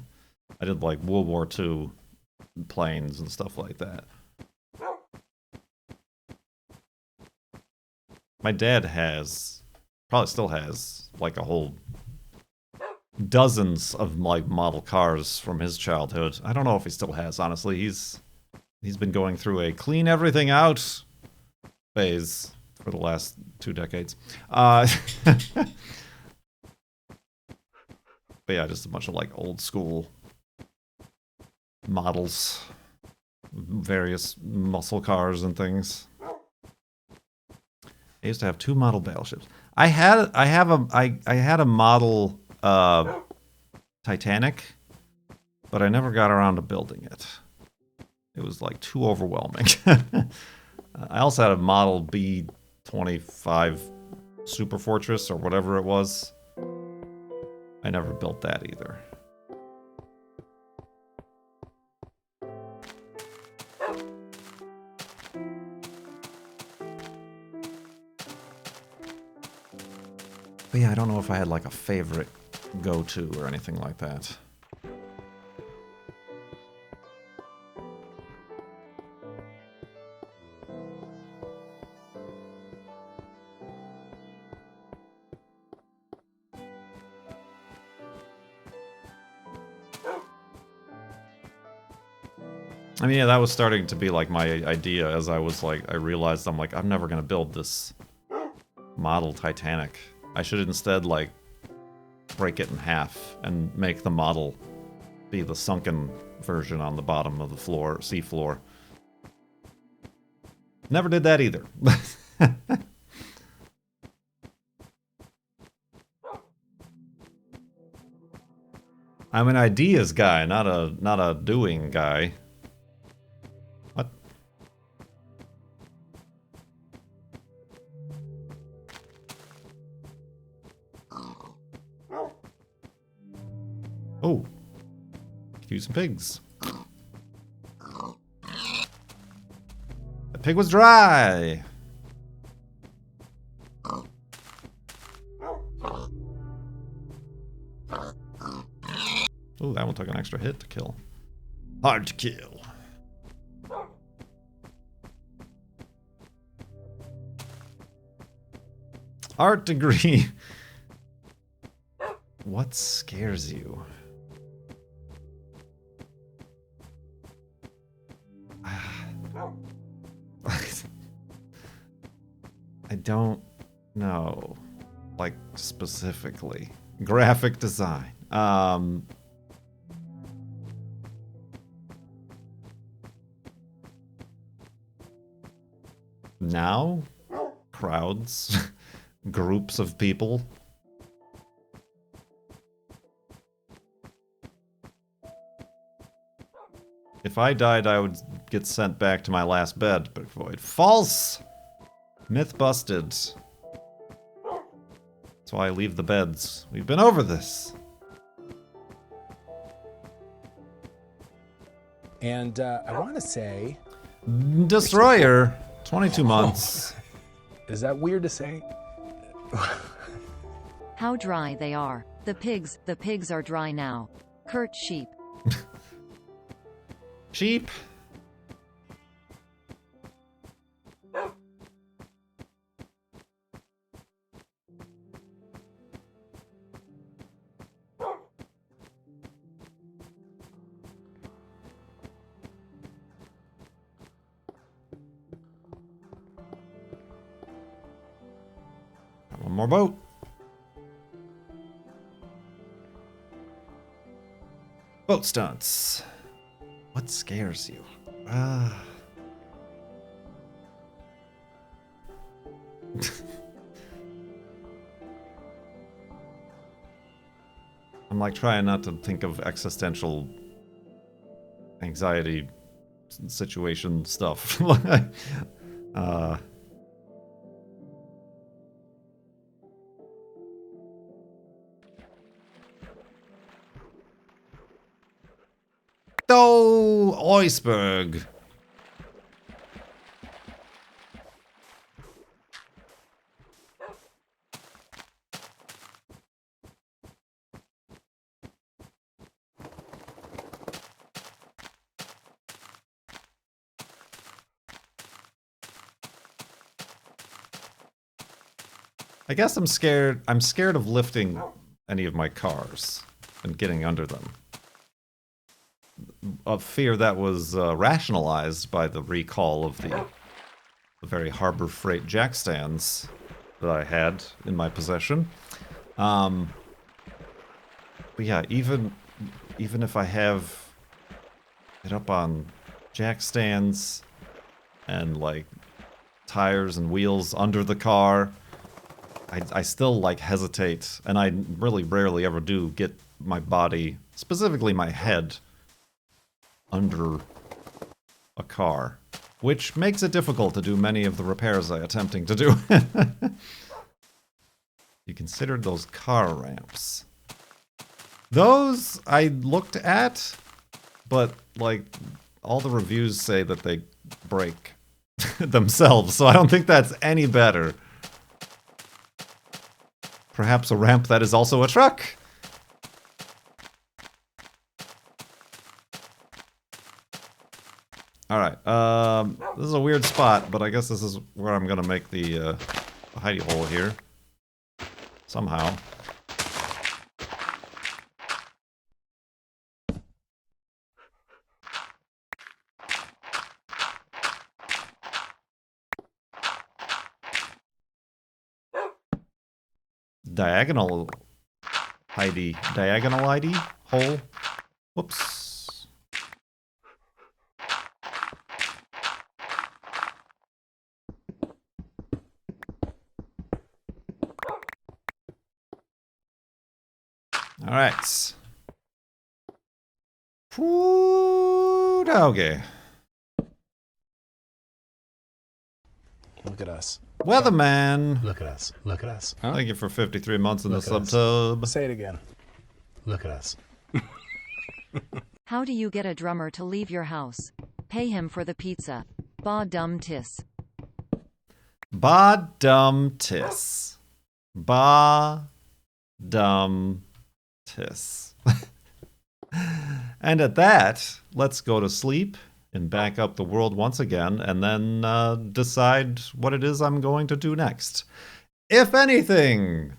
I did like World War II planes and stuff like that. My dad probably still has like a whole dozens of like model cars from his childhood. I don't know if he still has, honestly. He's been going through a clean everything out phase for the last 2 decades. But yeah, just a bunch of like old school models, various muscle cars and things. I used to have 2 model battleships. I had a model Titanic, but I never got around to building it. It was like too overwhelming. I also had a model B-25 Super Fortress or whatever it was. I never built that either. But yeah, I don't know if I had like a favorite go-to or anything like that. I mean, yeah, that was starting to be like my idea as I was like, I realized I'm like, I'm never gonna build this model Titanic. I should instead like break it in half and make the model be the sunken version on the bottom of the floor, sea floor. Never did that either. I'm an ideas guy, not a doing guy. What? Oh. Could use some pigs. The pig was dry. Oh, that one took an extra hit to kill. Hard to kill. Art degree. What scares you? I don't know. Like, specifically. Graphic design. Now? Crowds? Groups of people? If I died, I would get sent back to my last bed, but void. False! Myth busted. That's why I leave the beds. We've been over this. And I want to say, Destroyer, 22 months. is that weird to say? How dry they are. The pigs are dry now. Kurt sheep. Sheep. One more boat. Boat stunts. What scares you? I'm like trying not to think of existential anxiety situation stuff. Oh, iceberg. I guess I'm scared. I'm scared of lifting any of my cars and getting under them. A fear that was rationalized by the recall of the very Harbor Freight jack stands that I had in my possession. But yeah, even if I have it up on jack stands and like tires and wheels under the car, I still like hesitate, and I really rarely ever do get my body, specifically my head, under a car, which makes it difficult to do many of the repairs I'm attempting to do. You considered those car ramps. Those I looked at, but like all the reviews say that they break themselves, so I don't think that's any better. Perhaps a ramp that is also a truck? Alright, this is a weird spot, but I guess this is where I'm gonna make the hidey hole here. Somehow. Diagonal ID hole. Whoops. All right. Okay. Look at us. Weatherman. Look at us. Look at us. Huh? Thank you for 53 months in Look the at us. subtub. Say it again. Look at us. How do you get a drummer to leave your house? Pay him for the pizza. Ba dum tis. Ba dum tis. Ba dum tis. And at that, let's go to sleep and back up the world once again, and then decide what it is I'm going to do next. If anything.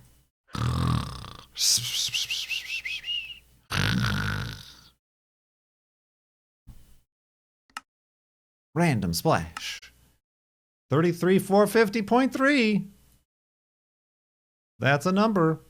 Random splash. 33,450.3. That's a number.